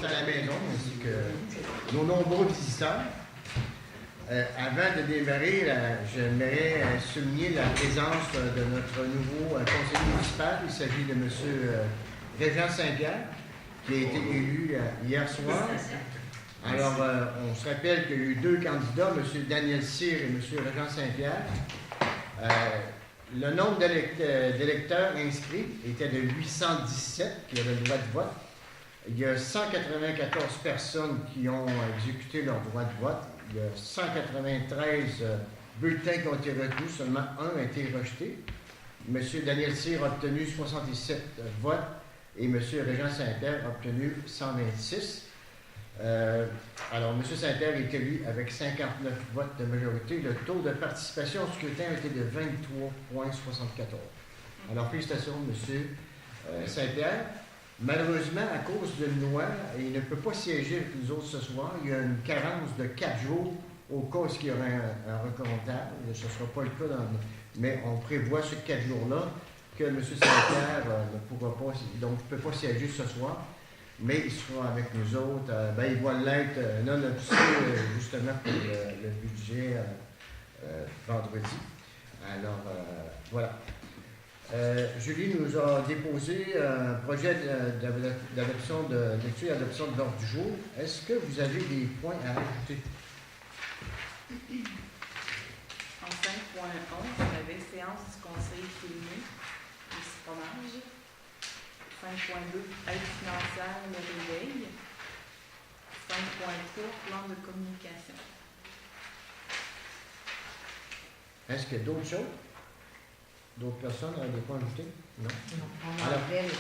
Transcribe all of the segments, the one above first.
à la maison, ainsi que nos nombreux visiteurs. Avant de démarrer, j'aimerais souligner la présence de notre nouveau conseiller municipal. Il s'agit de M. Régent Saint-Pierre, qui a été élu hier soir. Alors, on se rappelle qu'il y a eu deux candidats, M. Daniel Cyr et M. Régent Saint-Pierre. Le nombre d'électeurs inscrits était de 817 qui avaient le droit de vote. Il y a 194 personnes qui ont exécuté leur droit de vote. Il y a 193 bulletins qui ont été retenus, seulement un a été rejeté. M. Daniel Cyr a obtenu 67 votes et M. Régent Saint-Pierre a obtenu 126. Alors, M. Saint-Pierre est élu avec 59 votes de majorité. Le taux de participation au scrutin a été de 23,74. Alors, félicitations, M. Saint-Pierre. Malheureusement, à cause de loi, il ne peut pas siéger avec nous autres ce soir. Il y a une carence de 4 jours au cas où il y aurait un recomptage. Ce ne sera pas le cas, mais on prévoit ces 4 jours-là que M. Saint-Pierre ne pourra pas, donc ne peut pas siéger ce soir, mais il sera avec nous autres. Il va l'être non obscur justement pour le budget vendredi. Alors, voilà. Julie nous a déposé un projet d'adoption de lecture et adoption de l'ordre du jour. Est-ce que vous avez des points à ajouter? En 5.11, on avait séance du conseil filmé du fromage. 5.2, aide financière, le réveil. 5.3, plan de communication. Est-ce qu'il y a d'autres choses? D'autres personnes ont des points à ajouter? Non? On enlevait les 3.7.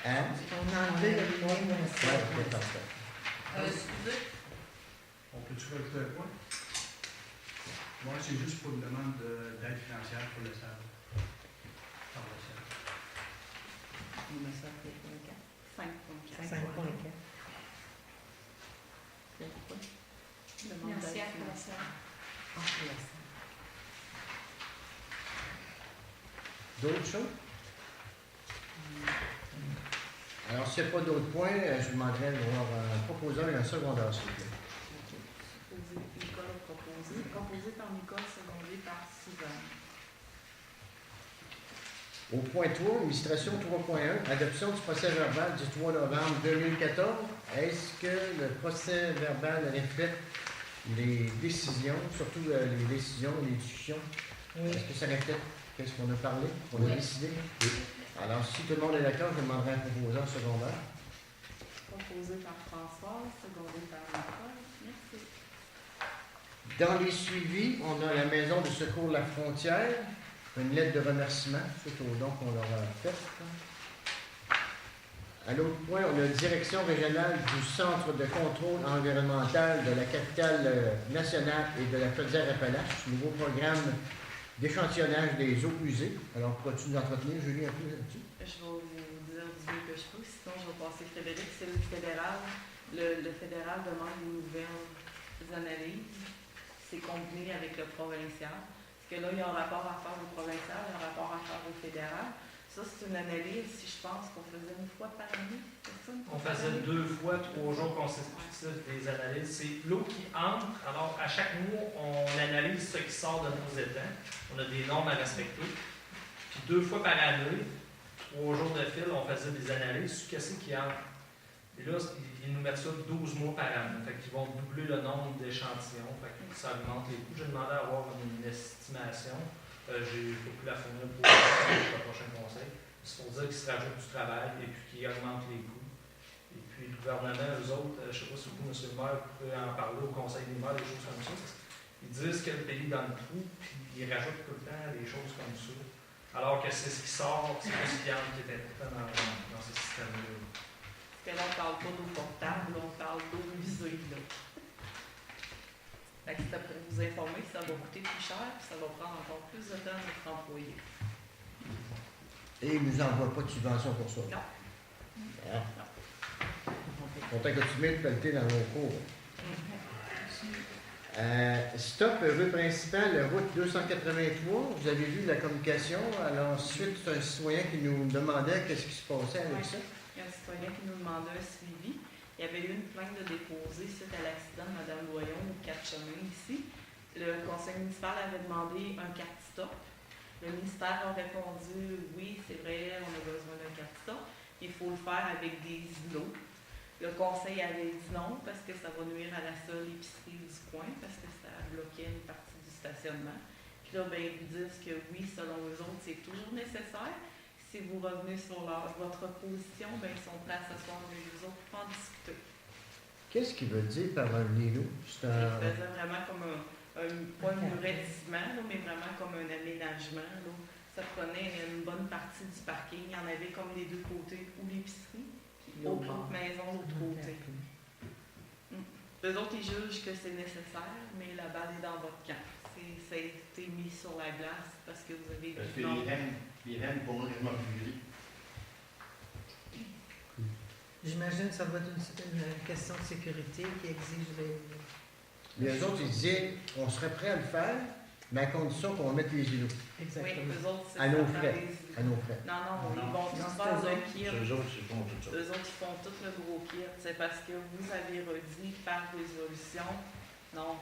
Hein? On enlevait les 3.7. Oui, parfait. Excusez. On peut-tu rajouter un point? Moi, c'est juste pour une demande d'aide financière pour le SAD. Par le SAD. On met ça à 5.4. 5.4. 5.4. Demande d'aide financière. D'autres choses? Alors, s'il n'y a pas d'autres points, je demanderais d'avoir un proposeur et un secondaire, s'il vous plaît. Nicole a proposé par Nicole, secondé par Suzanne. Au point 3, illustration 3.1, adoption du procès verbal du 3 novembre 2014. Est-ce que le procès verbal reflète les décisions, surtout les décisions, les discussions? Oui. Est-ce que ça reflète qu'est-ce qu'on a parlé, qu'on a décidé? Oui. Alors, si tout le monde est d'accord, je demanderai un proposeur secondaire. Proposé par Françoise, secondé par Nicole. Merci. Dans les suivis, on a la Maison de secours La Frontière, une lettre de remerciement suite au don qu'on leur a fait. À l'autre point, on a la direction régionale du Centre de contrôle environnemental de la capitale nationale et de la Chaudière-Appalaches, nouveau programme d'échantillonnage des eaux usées. Alors, pourras-tu nous entretenir, Julie, un peu là-dessus? Je vais vous dire du mieux que je peux, sinon je vais passer Frédéric. C'est le fédéral. Le fédéral demande une nouvelle analyse. C'est combiné avec le provincial. Parce que là, il y a un rapport à faire au provincial, il y a un rapport à faire au fédéral. Ça, c'est une analyse, si je pense qu'on faisait une fois par année. C'est ça, On faisait 2 fois 3 jours consécutifs des analyses. C'est l'eau qui entre. Alors, à chaque mois, on analyse ce qui sort de nos étangs. On a des normes à respecter. Puis 2 fois par année, 3 jours de fil, on faisait des analyses sur qu'est-ce qui entre. Et là, ils nous mettent ça 12 mois par année. Fait qu'ils vont doubler le nombre d'échantillons. Fait que ça augmente les coûts. J'ai demandé à avoir une estimation. J'ai pu la fournir pour le prochain conseil. C'est pour dire qu'ils se rajoutent du travail et puis qu'ils augmentent les coûts. Et puis le gouvernement, eux autres, je ne sais pas si vous, M. le maire, vous pouvez en parler au conseil des maires, des choses comme ça. Ils disent que le pays dans le trou, puis ils rajoutent tout le temps des choses comme ça. Alors que c'est ce qui sort, c'est le science qui est important dans ce système-là. Parce que là, on ne parle pas d'eau portable, on parle d'eau usée. C'était pour vous informer que ça va coûter plus cher et ça va prendre encore plus de temps de notre employé. Et ils ne nous envoient pas de subvention pour ça. Non. Ah. Content que tu mettes pelleté dans nos cours. Stop, rue principale, route 283. Vous avez vu la communication. Alors, ensuite, c'est un citoyen qui nous demandait qu'est-ce qui se passait avec ça. Il y a un citoyen qui nous demandait un suivi. Il y avait eu une plainte de déposée suite à l'accident de Mme Doyon au 4 chemins ici. Le conseil municipal avait demandé un 4-stop. Le ministère a répondu oui, c'est vrai, on a besoin d'un 4-stop. Il faut le faire avec des îlots. Le conseil avait dit non parce que ça va nuire à la seule épicerie du coin parce que ça bloquait une partie du stationnement. Puis là, ben, ils disent que oui, selon eux autres, c'est toujours nécessaire. Si vous revenez sur votre position, ben, ils sont prêts à s'asseoir avec vous autres pour en discuter. Qu'est-ce qu'il veut dire par un îlot? C'est Il faisait vraiment comme pas un muretsement, là, mais vraiment comme un aménagement. Là. Ça prenait une bonne partie du parking. Il y en avait comme des deux côtés, ou l'épicerie, puis autre maison, l'autre côté. Eux autres, ils jugent que c'est nécessaire, mais la balle est dans votre camp. Ça a été mis sur la glace parce que vous avez Parce que dit non. les rennes pour moi, quasiment plus gris. J'imagine que ça doit être une question de sécurité qui exige les... Mais eux autres, ils disaient on serait prêt à le faire, mais à condition qu'on mette les îlots. Oui, Exactement. eux autres, c'est À nos ça, frais. les- À nos frais. Non, ils vont Non, tout c'est faire eux le autres. kit. Eux autres, c'est bon, tout ça. Eux autres, ils font tout le gros kit. C'est parce que vous avez redit par résolution, non,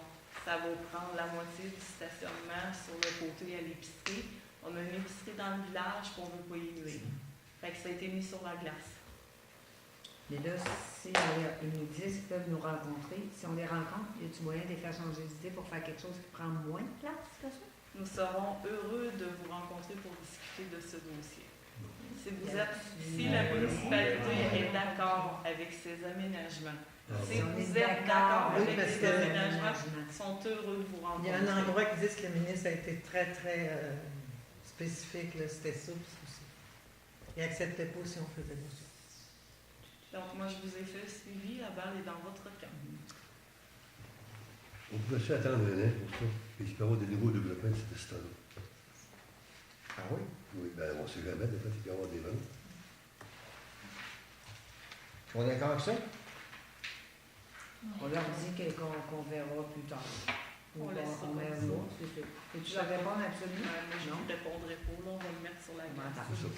ça va prendre la moitié du stationnement sur le côté à l'épicerie. On a une épicerie dans le village qu'on ne veut pas y nuire. Fait que ça a été mis sur la glace. Mais là, si ils nous disent qu'ils peuvent nous rencontrer, si on les rencontre, y a-t-il moyen de les faire changer d'idée pour faire quelque chose qui prend moins de place que ça? Nous serons heureux de vous rencontrer pour discuter de ce dossier. Si la municipalité est d'accord avec ces aménagements, si on vous est êtes d'accord, d'accord oui, avec parce ces que aménagements, ils sont heureux de vous il y rencontrer. a un endroit qui dit que le ministre a été très, très spécifique, là, c'était ça, puis c'est ça. Il n'acceptait pas si on faisait ça. Donc, moi, je vous ai fait le suivi, la balle est dans votre camp. On peut se attendre un an pour ça, et il peut y avoir des nouveaux développements de cette histoire-là. Ah oui? Oui, ben on ne sait jamais, des fois, il peut y avoir des ventes. On est d'accord avec ça? On leur dit qu'on verra plus tard. On laisse ça met comme un ça. mot, c'est tout. Peux-tu leur répondre absolument? Moi, je ne Non. répondrai pas, là, on va le mettre sur la glace. C'est ça.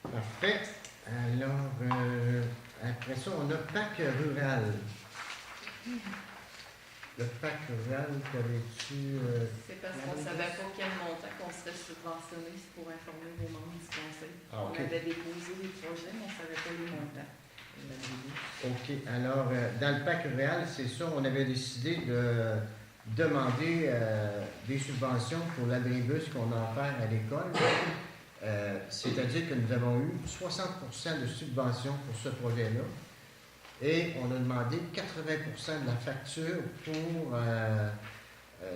Parfait. Alors, après ça, on a PAC rural. Le PAC rural, qu'avais-tu... C'est parce qu'on ne savait pas quel montant qu'on serait subventionné pour informer vos membres du conseil. Ah, OK. On avait déposé des projets, mais on ne savait pas les montants. OK. Alors, dans le PAC rural, c'est ça, on avait décidé de demander des subventions pour l'abribus qu'on a offert à l'école. C'est-à-dire que nous avons eu 60% de subventions pour ce projet-là. Et on a demandé 80% de la facture pour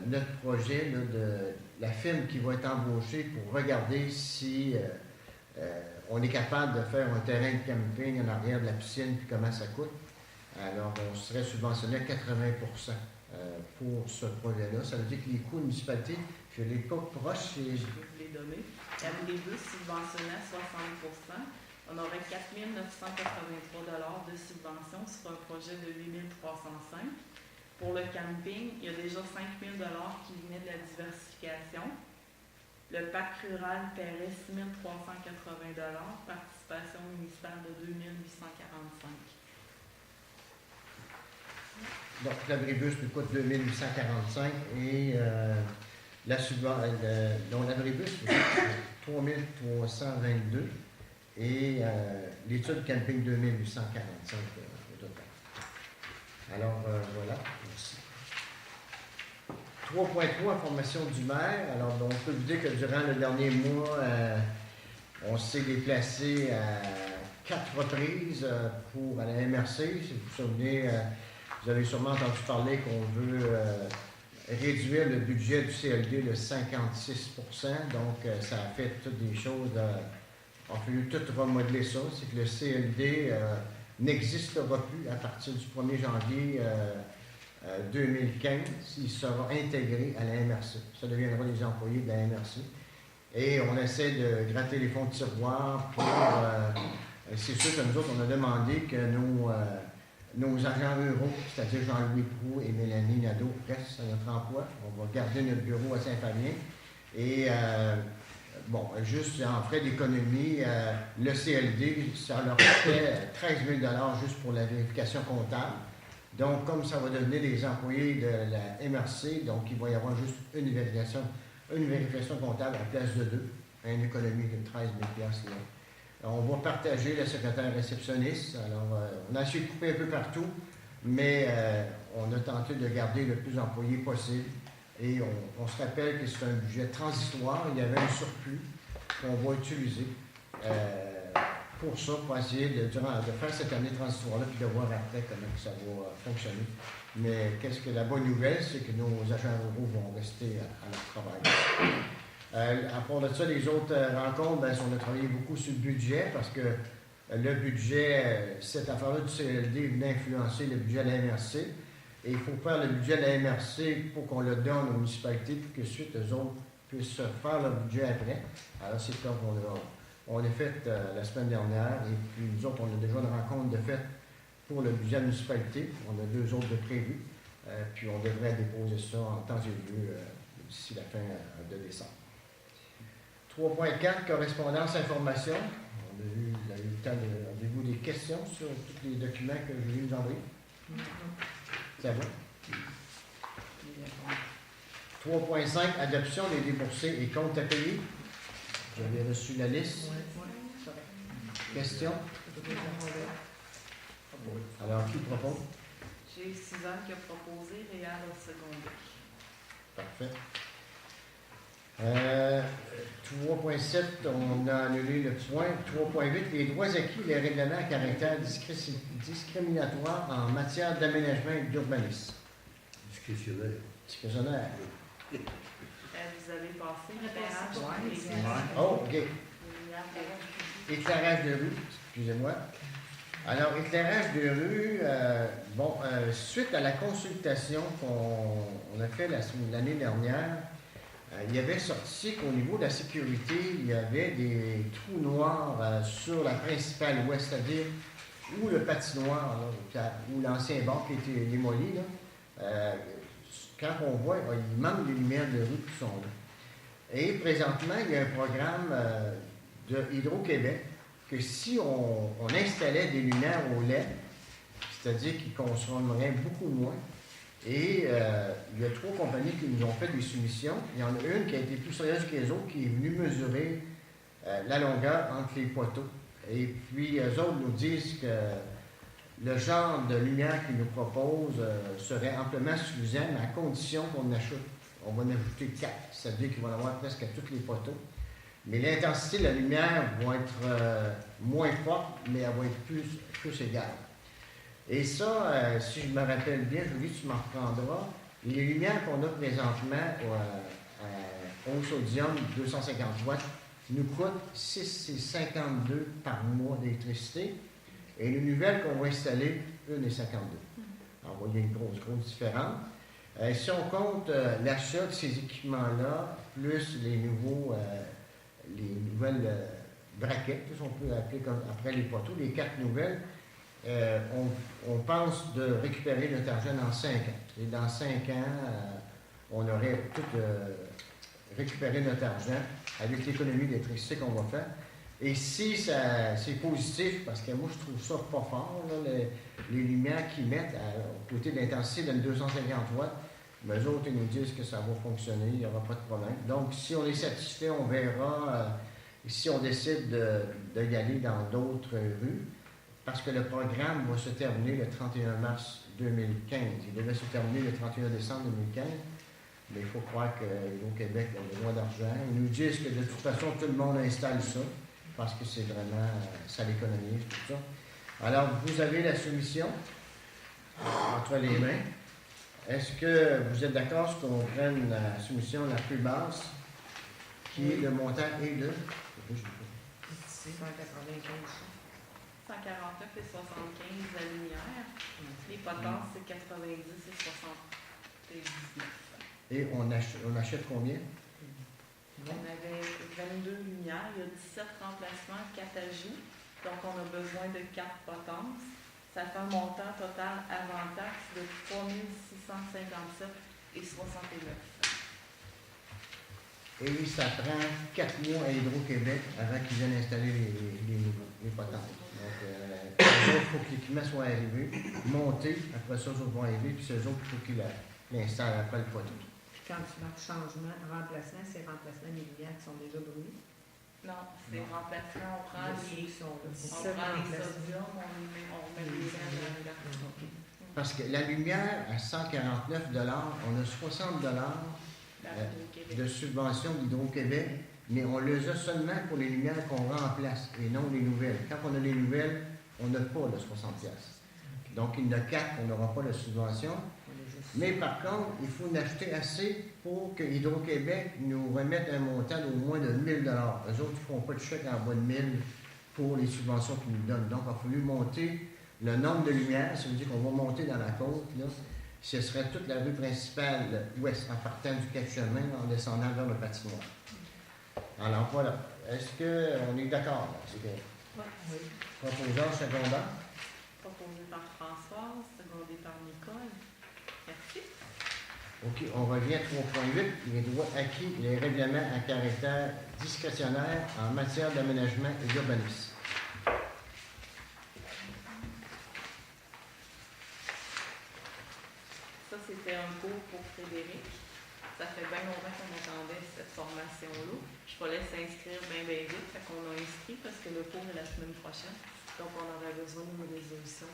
notre projet, là, de la firme qui va être embauchée pour regarder si on est capable de faire un terrain de camping en arrière de la piscine, puis comment ça coûte. Alors, on serait subventionné à 80% pour ce projet-là. Ça veut dire que les coûts de municipalité, je ne l'ai pas proche. Je peux vous les donner. Les bus subventionnés à 60%. On aurait 4 983 de subvention sur un projet de 8 305. Pour le camping, il y a déjà 5 000 qui venaient de la diversification. Le PAC rural paierait 6 380 participation municipale de 2 845. Donc, l'abribus nous coûte 2 845 et la subvention, donc l'abribus nous coûte 3 322 et l'étude camping 2 845 au total. Alors, voilà. Merci. 3.3, information du maire. Alors, on peut vous dire que durant le dernier mois, on s'est déplacé à 4 reprises pour à la MRC. Si vous vous souvenez, vous avez sûrement entendu parler qu'on veut réduire le budget du CLD de 56%. Donc, ça a fait toutes des choses. On a fallu tout remodeler ça. C'est que le CLD n'existera plus à partir du 1er janvier 2015. Il sera intégré à la MRC. Ça deviendra des employés de la MRC. Et on essaie de gratter les fonds de tiroir pour... c'est sûr que nous autres, on a demandé que nos agents ruraux, c'est-à-dire Jean-Louis Proulx et Mélanie Nadeau, restent à notre emploi. On va garder notre bureau à Saint-Fabien. Et bon, juste en frais d'économie, le CLD, ça leur coûtait 13 000 juste pour la vérification comptable. Donc, comme ça va devenir des employés de la MRC, donc il va y avoir juste une vérification comptable à la place de 2, une économie de 13 000 là. On va partager le secrétaire réceptionniste. Alors, on a essayé de couper un peu partout, mais on a tenté de garder le plus d'employés possible. Et on se rappelle que c'est un budget transitoire. Il y avait un surplus qu'on va utiliser pour ça, pour essayer de faire cette année transitoire-là, puis de voir après comment ça va fonctionner. Mais qu'est-ce que la bonne nouvelle, c'est que nos agents ruraux vont rester à leur travail. À part de ça, les autres rencontres, bien, on a travaillé beaucoup sur le budget parce que le budget, cette affaire-là du CLD venait influencer le budget de la MRC. Et il faut faire le budget de la MRC pour qu'on le donne aux municipalités, puis que suite, eux autres puissent faire leur budget après. Alors, c'est ça qu'on a fait la semaine dernière. Et puis, nous autres, on a déjà une rencontre de fait pour le budget de la municipalité. On a 2 autres de prévus. Puis, on devrait déposer ça en temps et lieu d'ici la fin de décembre. 3.4, correspondance information. On a eu le temps de... Avez-vous des questions sur tous les documents que je vais vous envoyer? Ça va? 3.5, adoption des déboursés et comptes à payer. J'avais reçu la liste. Question? Alors, qui propose? J'ai Suzanne qui a proposé, Réal a secondé. Parfait. 3.7, on a annulé le point. 3.8, les droits acquis et les règlements à caractère discriminatoire en matière d'aménagement et d'urbanisme. Discrétionnaire. Discrétionnaire. Vous avez passé l'éclairage. Oh, OK. Éclairage de rue, excusez-moi. Alors, éclairage de rue, suite à la consultation qu'on a fait l'année dernière, il y avait sorti qu'au niveau de la sécurité, il y avait des trous noirs sur la principale ouest, c'est-à-dire où le patinoire, là, où l'ancien bar qui a été démoli, là, quand on voit, il manque des lumières de rue qui sont là. Et présentement, il y a un programme de Hydro-Québec que si on installait des lumières au LED, c'est-à-dire qu'ils consommeraient beaucoup moins, et il y a 3 compagnies qui nous ont fait des soumissions. Il y en a une qui a été plus sérieuse que les autres, qui est venue mesurer la longueur entre les poteaux. Et puis, eux autres nous disent que le genre de lumière qu'ils nous proposent serait amplement suffisant, mais à condition qu'on ajoute. On va en ajouter 4, c'est-à-dire qu'il va y en avoir presque à tous les poteaux. Mais l'intensité de la lumière va être moins forte, mais elle va être plus égale. Et ça, si je me rappelle bien, Julie, tu m'en reprendras, les lumières qu'on a présentement au sodium 250 watts nous coûtent 6,52 par mois d'électricité. Et les nouvelles qu'on va installer, 1,52. Alors, vous voyez une grosse différence. Si on compte l'achat de ces équipements-là, plus les nouvelles braquettes, on peut appeler comme après les poteaux, les 4 nouvelles, on pense de récupérer notre argent dans 5 ans. Et dans 5 ans, on aurait tout récupéré notre argent avec l'économie d'électricité qu'on va faire. Et si c'est positif, parce que moi je trouve ça pas fort, là, les lumières qu'ils mettent au côté de l'intensité de 250 watts, mais eux autres ils nous disent que ça va fonctionner, il n'y aura pas de problème. Donc si on est satisfait, on verra si on décide de y aller dans d'autres rues, parce que le programme va se terminer le 31 mars 2015. Il devait se terminer le 31 décembre 2015. Mais il faut croire qu'au Québec, on a besoin d'argent. Ils nous disent que de toute façon, tout le monde installe ça, parce que c'est vraiment, ça l'économise, tout ça. Alors, vous avez la soumission entre les mains. Est-ce que vous êtes d'accord sur qu'on prenne la soumission la plus basse, qui est le montant et de... 149 et 75 la lumière. Les potences, c'est 90 et 79. Et on achète combien? On avait 22 lumières, il y a 17 remplacements, 4 ajouts. Donc, on a besoin de 4 potences. Ça fait un montant total avant taxe de 3 657 et 69. Et ça prend 4 mois à Hydro-Québec avant qu'ils viennent installer les nouveaux, les potentes. Donc, il faut que l'équipement soit arrivé, monté, après ça, eux autres vont arriver, puis eux autres, il faut qu'ils l'installent après le poteau. Puis quand tu marques changement, remplacement, c'est remplacement des lumières qui sont déjà brûlées. Non, c'est remplacement, on prend les, sont on prend les sodium, on met les ailes là-dedans. Parce que la lumière, à 149 $, on a 60 $ de subvention d'Hydro-Québec, mais on les a seulement pour les lumières qu'on remplace et non les nouvelles. Quand on a les nouvelles, on n'a pas le 60 $. Donc, il y en a 4, on n'aura pas la subvention. Mais par contre, il faut en acheter assez pour que Hydro-Québec nous remette un montant d'au moins de 1 000 $. Eux autres, ils ne font pas de chèque en bas de 1 000 pour les subventions qu'ils nous donnent. Donc, il a fallu monter le nombre de lumières. Ça veut dire qu'on va monter dans la côte. Là. Ce serait toute la rue principale ouest, en partant du 4 chemins, en descendant vers le patinoire. Alors, voilà. Est-ce qu'on est d'accord? C'est bien. Oui. Proposeur secondaire. Proposé par Françoise, secondé par Nicole. Merci. OK, on revient à 3.8, les droits acquis et les règlements à caractère discrétionnaire en matière d'aménagement et d'urbanisme. Ça, c'était un cours pour Frédéric. Ça fait bien longtemps qu'on attendait cette formation-là. Je fallait s'inscrire bien vite, fait qu'on a inscrit parce que le cours est la semaine prochaine. Donc, on aurait besoin d'une résolution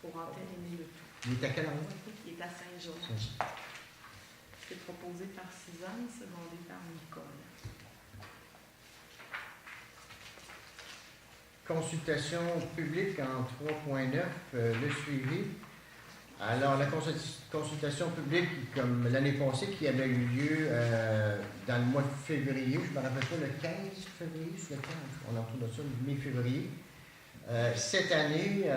pour entériner le tout. Il est à quel endroit? Il est à Saint-Georges. C'est proposé par Suzanne, secondé par Nicole. Consultation publique en 3.9, le suivi. Alors, la consultation publique, comme l'année passée, qui avait eu lieu dans le mois de février, je ne me rappelle pas, le 15 février, c'est le 15, on en retrouve ça, le mi-février. Cette année,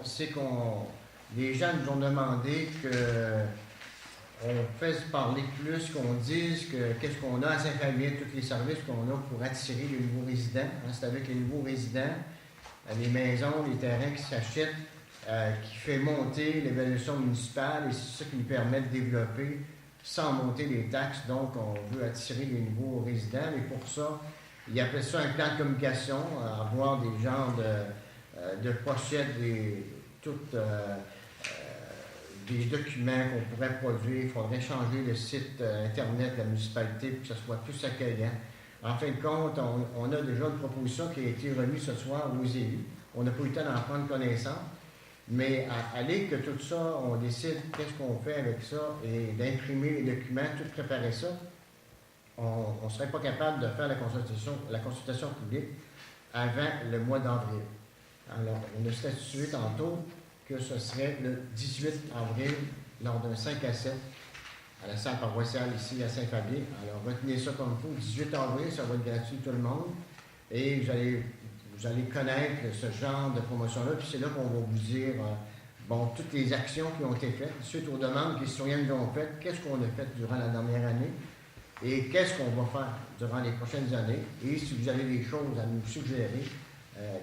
c'est qu'on... Les gens nous ont demandé qu'on fasse parler plus, qu'on dise qu'est-ce qu'on a à Saint-Fabien, tous les services qu'on a pour attirer les nouveaux résidents. Hein, c'est avec les nouveaux résidents, les maisons, les terrains qui s'achètent, qui fait monter l'évaluation municipale et c'est ça qui nous permet de développer sans monter les taxes. Donc, on veut attirer les nouveaux résidents et pour ça, ils appellent ça un plan de communication, avoir des genres de pochettes, des documents qu'on pourrait produire. Il faudrait changer le site Internet de la municipalité pour que ce soit plus accueillant. En fin de compte, on a déjà une proposition qui a été remise ce soir aux élus. On n'a pas eu le temps d'en prendre connaissance. Mais à aller que tout ça, on décide qu'est-ce qu'on fait avec ça et d'imprimer les documents, tout préparer ça, on ne serait pas capable de faire la consultation publique avant le mois d'avril. Alors, on a statué tantôt que ce serait le 18 avril lors d'un 5 à 7 à la salle paroissiale ici à Saint-Fabien. Alors, retenez ça comme il faut. 18 avril, ça va être gratuit tout le monde. Et vous allez connaître ce genre de promotion-là. Puis c'est là qu'on va vous dire, toutes les actions qui ont été faites, suite aux demandes que les citoyens nous ont faites, qu'est-ce qu'on a fait durant la dernière année et qu'est-ce qu'on va faire durant les prochaines années. Et si vous avez des choses à nous suggérer,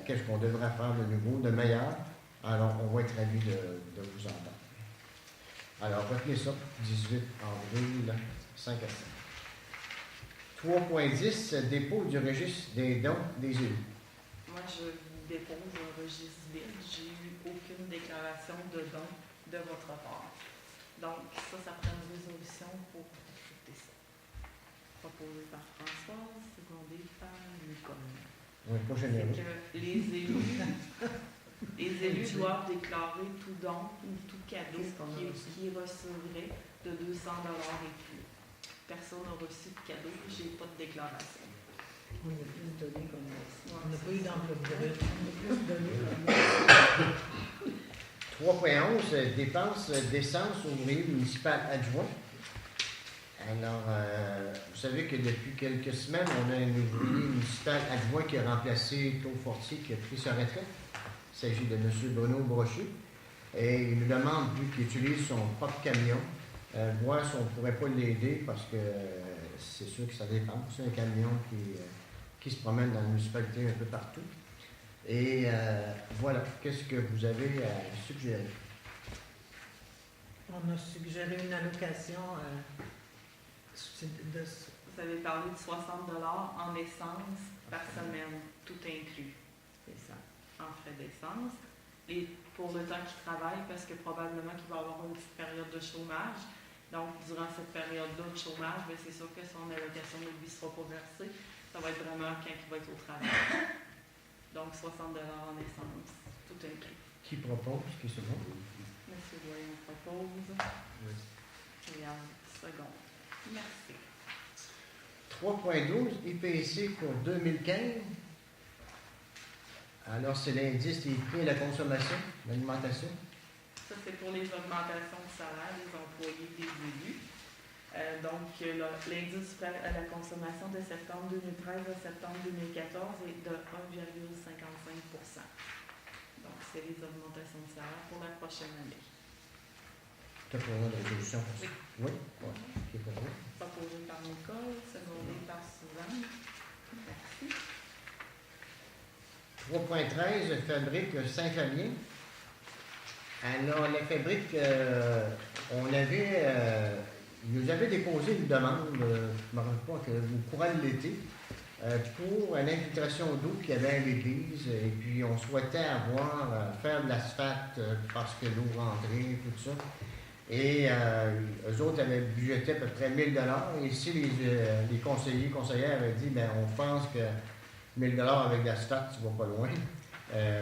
qu'est-ce qu'on devrait faire de nouveau, de meilleur, alors on va être ravis de vous entendre. Alors, retenez ça, 18 avril, 5 à 7. 3.10, dépôt du registre des dons des élus. Moi, je dépose un registre vide. J'ai eu aucune déclaration de don de votre part. Donc, ça prend une résolution pour accepter ça. Proposé par Françoise, secondé par Nicole. On n'est pas généreux. C'est que les élus doivent déclarer tout don ou tout cadeau qui recevrait de 200 $ et plus. Personne n'a reçu de cadeau, je n'ai pas de déclaration. On a plus donné comme ça. Ouais, On n'a pas eu d'enveloppe brute. On a plus donné comme ça. 3.11, dépenses d'essence ouvrier municipal adjoint. Alors, vous savez que depuis quelques semaines, on a un ouvrier municipal adjoint qui a remplacé Claude Fortier, qui a pris sa retraite. Il s'agit de M. Bruno Brochu. Et il nous demande, vu qu'il utilise son propre camion, voir si on ne pourrait pas l'aider parce que c'est sûr que ça dépend. C'est un camion qui se promène dans la municipalité un peu partout. Et voilà, qu'est-ce que vous avez à suggérer? On a suggéré une allocation Vous avez parlé de 60 $ en essence par semaine, tout inclus, C'est ça. en frais d'essence. Et pour le temps qu'il travaille, parce que probablement qu'il va avoir une petite période de chômage. Donc, durant cette période-là de chômage, bien, c'est sûr que son allocation de vie ne sera pas versée. Ça va être vraiment quand il va être au travail. Donc, 60 $ en essence, tout inclus. Qui propose? Qui se vote? Monsieur Doyen propose. Regarde, seconde. Merci. 3.12, IPC pour 2015. Alors, c'est l'indice des prix à la consommation, l'alimentation. Ça, c'est pour les augmentations de salaire des employés des élus. L'indice prêt à la consommation de septembre 2013 à septembre 2014 est de 1,55 %. Donc, c'est les augmentations de salaire pour la prochaine année. Tu as pour moi de résolution pour ça? Oui? Oui. Qui est pour vous? Proposé par Nicole, secondé par Suzanne. Merci. 3.13, fabrique Saint-Fabien. Alors, la fabrique, ils nous avaient déposé une demande, je ne me rappelle pas, au courant de l'été, pour une infiltration d'eau qu'il y avait à l'église. Et puis, on souhaitait faire de l'asphalte parce que l'eau rentrait, tout ça. Et eux autres avaient budgété à peu près 1 000 $. Et ici, les conseillères avaient dit, bien, on pense que 1 000 $ avec l'asphalte, tu ne vas pas loin.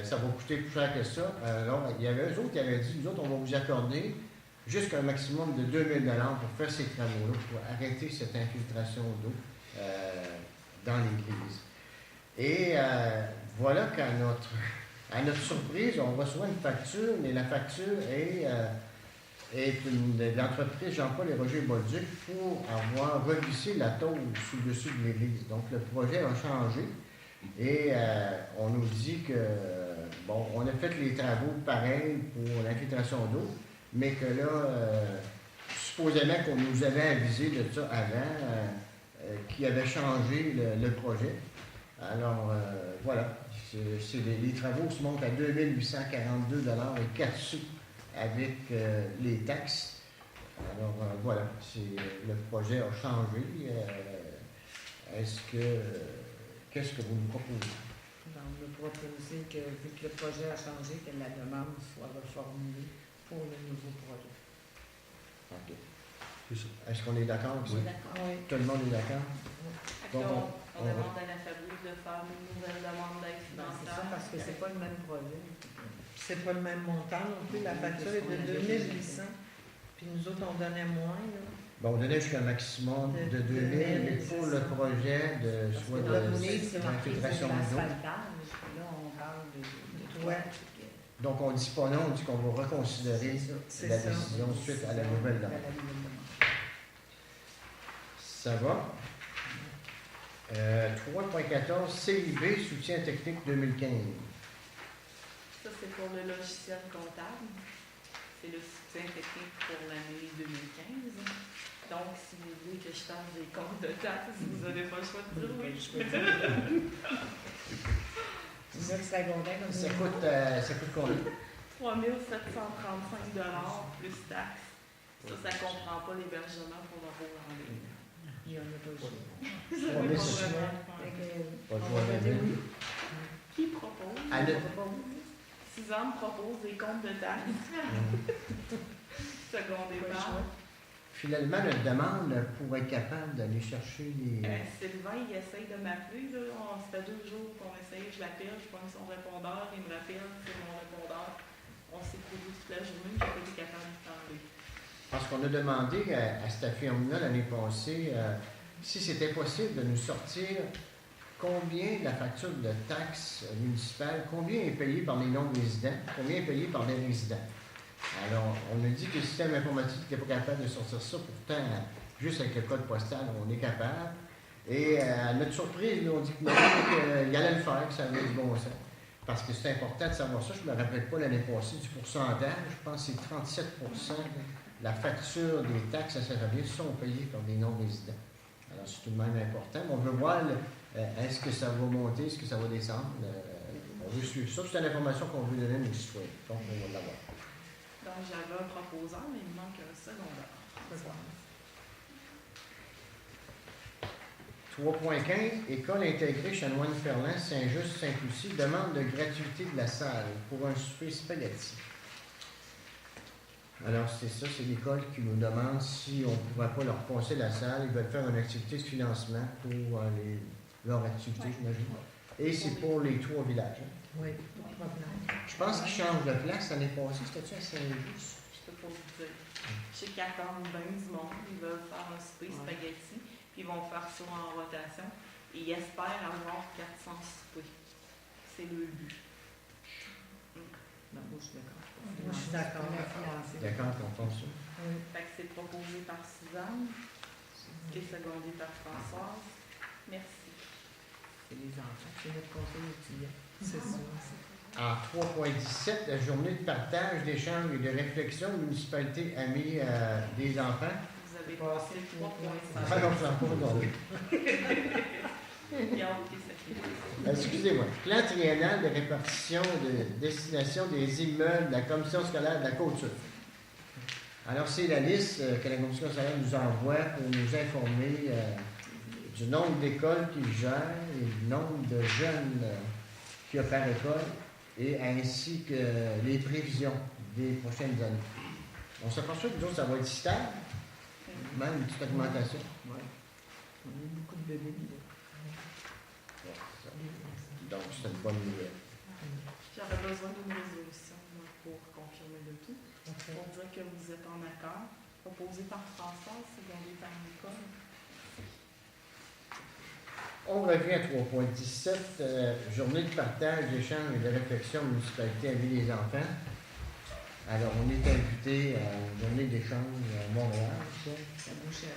Ça va coûter plus cher que ça. Alors, il y avait eux autres qui avaient dit, nous autres, on va vous accorder jusqu'à un maximum de 2 000 $ pour faire ces travaux-là, pour arrêter cette infiltration d'eau dans l'église. Et voilà qu'à notre surprise, on reçoit une facture, mais la facture est de l'entreprise Jean-Paul et Roger Bolduc pour avoir revissé la tôle sous le dessus de l'église. Donc, le projet a changé. Et on nous dit que, bon, on a fait les travaux pareils pour l'infiltration d'eau, mais que là, supposément qu'on nous avait avisé de ça avant, qui avait changé le projet. Alors, voilà, les travaux se montent à 2 842 $ et 4 sous avec les taxes. Alors, voilà, le projet a changé. Qu'est-ce que vous nous proposez? Donc, on nous proposé que, vu que le projet a changé, que la demande soit reformulée pour le nouveau projet. OK. C'est ça. Est-ce qu'on est d'accord? Je suis d'accord. Oui. Tout le monde est d'accord? Fait Donc, qu'on- on on demande à la fabrique de faire une nouvelle demande d'aide Ben, c'est financière. ça, parce que c'est pas le même projet. C'est pas le même montant non plus. La facture est de 2800. Puis nous autres, on donnait moins. Là. Bon, on donnait jusqu'à un maximum de 2 000, mais pour le projet de Parce soit que de là, vous dites, c'est marqué sur l'infiltration d'eau. l'asphaltage, puis là, on parle de Ouais. Donc, on ne dit pas non, on dit qu'on va reconsidérer C'est la ça. décision suite à la nouvelle demande. Ça va? 3.14, CIB, soutien technique 2015. Ça, c'est pour le logiciel comptable. C'est le soutien technique pour l'année 2015. Donc, si vous voulez que je fasse des comptes de taxes, vous n'avez pas le choix de dire oui. C'est ça, secondaire, comme Ça coûte combien? 3 735 $ plus taxes. Ça ne comprend pas l'hébergement pour le rôle en ligne. il y en a pas le choix. Vous avez pas c'est vraiment. Fait que, Pas de on choix, va mais- dire oui. Qui propose? À notre- On va pas oui. Suzanne propose des comptes de taxes. Secondaire Pas le part. choix. Finalement, notre demande pour être capable d'aller chercher les... Sylvain, il essaye de m'appeler. Ça fait 2 jours qu'on essaye. Je l'appelle, je prends son répondeur, il me rappelle, c'est mon répondeur. On s'est couru toute la journée, j'ai pas été capable de parler. Parce qu'on a demandé à cette firme-là l'année passée si c'était possible de nous sortir combien de la facture de taxes municipales, combien est payé par les non-résidents, combien est payé par les résidents. Alors, on a dit que le système informatique n'était pas capable de sortir ça. Pourtant, juste avec le code postal, on est capable. Et à notre surprise, nous, on dit que non, qu'il allait le faire, que ça avait du bon sens. Parce que c'est important de savoir ça. Je ne me rappelle pas l'année passée du pourcentage. Je pense que c'est 37% de la facture des taxes à Saint-Fabien sont payées par des non-résidents. Alors, c'est tout de même important. Mais on veut voir, est-ce que ça va monter, est-ce que ça va descendre. On veut suivre ça. C'est une information qu'on veut donner à nos citoyens. Donc, on va l'avoir. Donc, j'avais un proposant, mais il me manque un secondaire. 3.15, École intégrée Chanoine-Ferland, Saint-Just, Saint-Lucie, demande de gratuité de la salle pour un souper spaghetti. Alors, c'est ça, c'est l'école qui nous demande si on ne pourrait pas leur passer la salle. Ils veulent faire une activité de financement pour leur activité, j'imagine. Et c'est pour les 3 villages. Hein. Oui, pas de problème. Je pense qu'ils changent de place l'année passée. C'était-tu à Saint-Just? Je peux pas vous dire. Je sais qu'ils attendent bien du monde. Ils veulent faire un souper spaghetti, puis ils vont faire ça en rotation. Et ils espèrent avoir 400 soupers. C'est le but. Ben, moi, je suis d'accord. Moi, je suis d'accord. D'accord, qu'on pense ça. Oui. Fait que c'est proposé par Suzanne, et secondé par Françoise. Merci. C'est les enfants, c'est notre conseil étudiant. C'est ça. En 3.17, la journée de partage, d'échange et de réflexion, municipalité amie des enfants. Vous avez passé 3.5. Ah non, je n'en pas aujourd'hui. Excusez-moi. Plan triennal de répartition de destination des immeubles de la commission scolaire de la Côte-Sud. Alors, c'est la liste que la commission scolaire nous envoie pour nous informer du nombre d'écoles qu'ils gèrent et du nombre de jeunes qu'il y a par école et ainsi que les prévisions des prochaines années. On s'aperçoit que nous autres, ça va être stable, même une petite augmentation. Oui. On a eu beaucoup de bébés. Donc, c'est une bonne nouvelle. J'aurais besoin d'une résolution pour confirmer le tout. Ok. Pour dire que vous êtes en accord. Proposé par Françoise, secondé par Nicole. On revient à 3.17, journée de partage, d'échange et de réflexion municipalité avec les enfants. Alors, on est invité à une journée d'échange à Montréal, ça. Ça bouche à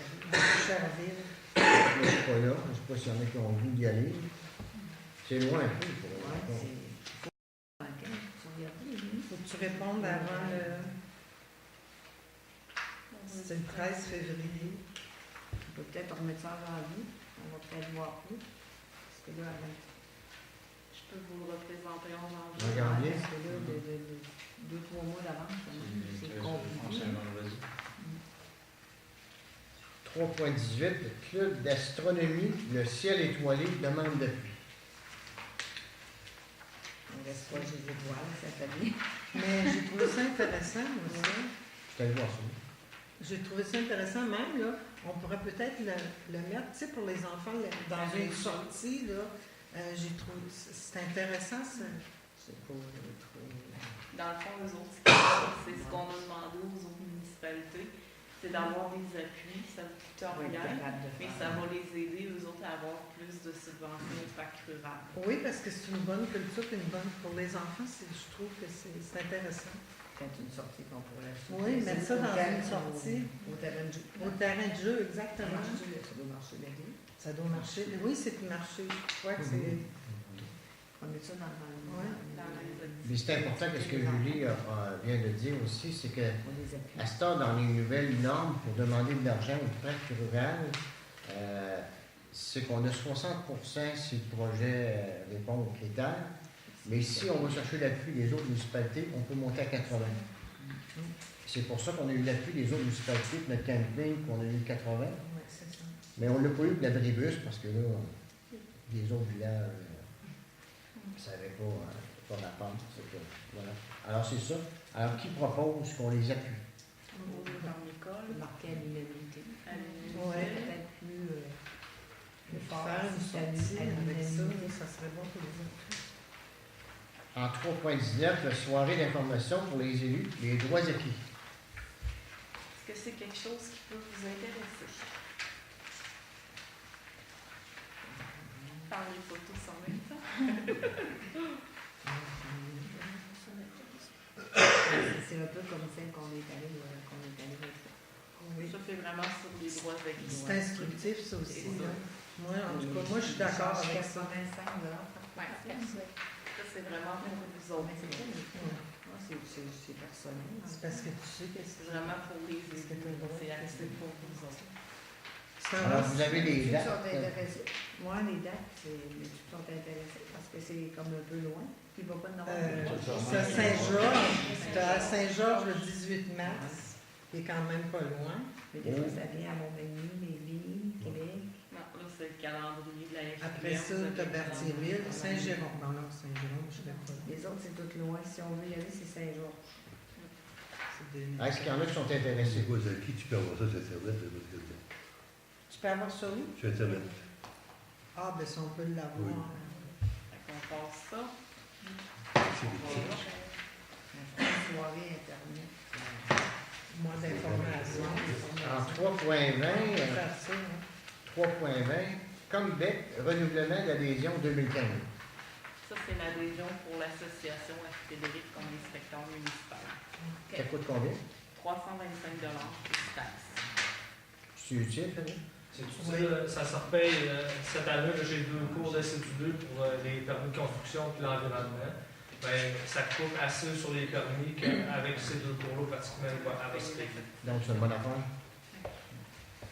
Cherville. Je ne suis pas là, je ne sais pas s'il y en a qui ont le goût d'y aller. C'est loin un peu pour eux. Faut que tu répondes avant le. C'est le 13 février. On peut peut-être remettre ça en janvier. On va peut-être voir plus. Parce que là, Je peux vous le représenter en En janvier. janvier. parce que là, de 2-3 mois d'avance, c'est compliqué. 3.18, club d'astronomie, le ciel étoilé, demande d'appui. On laisse pas les étoiles cette année. Mais j'ai trouvé ça intéressant aussi. Je allé voir ça. J'ai trouvé ça intéressant même, là. On pourrait peut-être le mettre, tu sais, pour les enfants, dans une sortie, là. J'ai trouvé, c'est intéressant, ça. C'est pas trop. Dans le fond, les autres, c'est ce qu'on a demandé aux autres municipalités. C'est d'avoir des appuis, ça ne coûte rien, mais ça va les aider, eux autres, à avoir plus de subventions au parc rural. Oui, parce que c'est une bonne culture et une bonne pour les enfants. Je trouve que c'est intéressant. Peut-être une sortie qu'on pourrait acheter. Oui, mettre ça dans une sortie. Au terrain de jeu. Au terrain de jeu, exactement. Ça doit marcher bien. Ça doit marcher. Oui, c'est marché. Je crois que c'est. On met ça dans Ouais. Mais c'est important que ce que Julie vient de dire aussi, c'est que On les appuie. à ce temps, dans les nouvelles normes pour demander de l'argent au parc rural, c'est qu'on a 60% si le projet répond aux critères. Mais si on va chercher l'appui des autres municipalités, on peut monter à 80. C'est pour ça qu'on a eu l'appui des autres municipalités pour notre camping, qu'on a eu 80. Oui, c'est ça. Mais on ne l'a pas eu pour l'abribus parce que là, les autres villages ne savaient pas la pente. Voilà. Alors, c'est ça. Alors, qui propose qu'on les appuie? Proposé par Nicole. Marquer à l'unanimité. Ouais. Peut-être plus fort. Faire une si sortie à avec ça, l'unanimité. ça serait bon pour les autres. En 3.19, la soirée d'information pour les élus, les droits acquis. Est-ce que c'est quelque chose qui peut vous intéresser? Parlez pas tous en même temps. C'est un peu comme celle qu'on est allé voir. Oui. Ça fait vraiment sur les droits acquis. C'est instructif, ça aussi. Là. Moi, en tout cas, moi, je suis d'accord avec ça. 85 là. Ouais, ça, c'est vraiment pour vous autres. C'est personnel. C'est parce que tu sais que C'est vraiment pour les Est-ce que t'as le droit? c'est axé pour vous autres. Alors, vous avez les Ceux qui sont dates. intéressés. Moi, les dates, c'est les ceux qui sont intéressés parce que c'est comme un peu loin. Puis il ne va pas en avoir. c'est à Saint-Georges. C'est à Saint-Georges le 18 mars. Il est quand même pas loin. Mais des fois, ça vient à Montmagny, Lévis, Québec. Non, là, c'est le calendrier de la FQM. Après ça, Vous avez tu as le Berthierville, calendrier. Saint-Jérôme. Non, Saint-Jérôme, je ne pas. Les autres, c'est tout loin. Si on veut y aller, c'est Saint-Georges. C'est des- Est-ce qu'il y en a qui sont C'est intéressés? quoi, c'est qui tu peux avoir ça sur Internet? Tu peux avoir ça où? Sur Internet. Ah, ben si on peut l'avoir. Oui. Fait qu'on passe ça. C'est des petits. Une soirée Internet. Moins d'informations. En 3.20, On peut faire ça, hein. 3.20, comme bec, renouvellement d'adhésion 2015. Ça, c'est l'adhésion pour l'association à Frédéric comme inspecteur municipal. Ça coûte combien? 325 plus taxes. C'est utile, Frédéric? C'est tout ça, ça se repaye. Cette année, là, j'ai 2 cours d'SCQ2 pour les permis de construction et l'environnement. Ben, ça coupe assez sur les permis qu'avec ces 2 cours-là, pratiquement, elle va se payer. Donc, c'est une bonne affaire.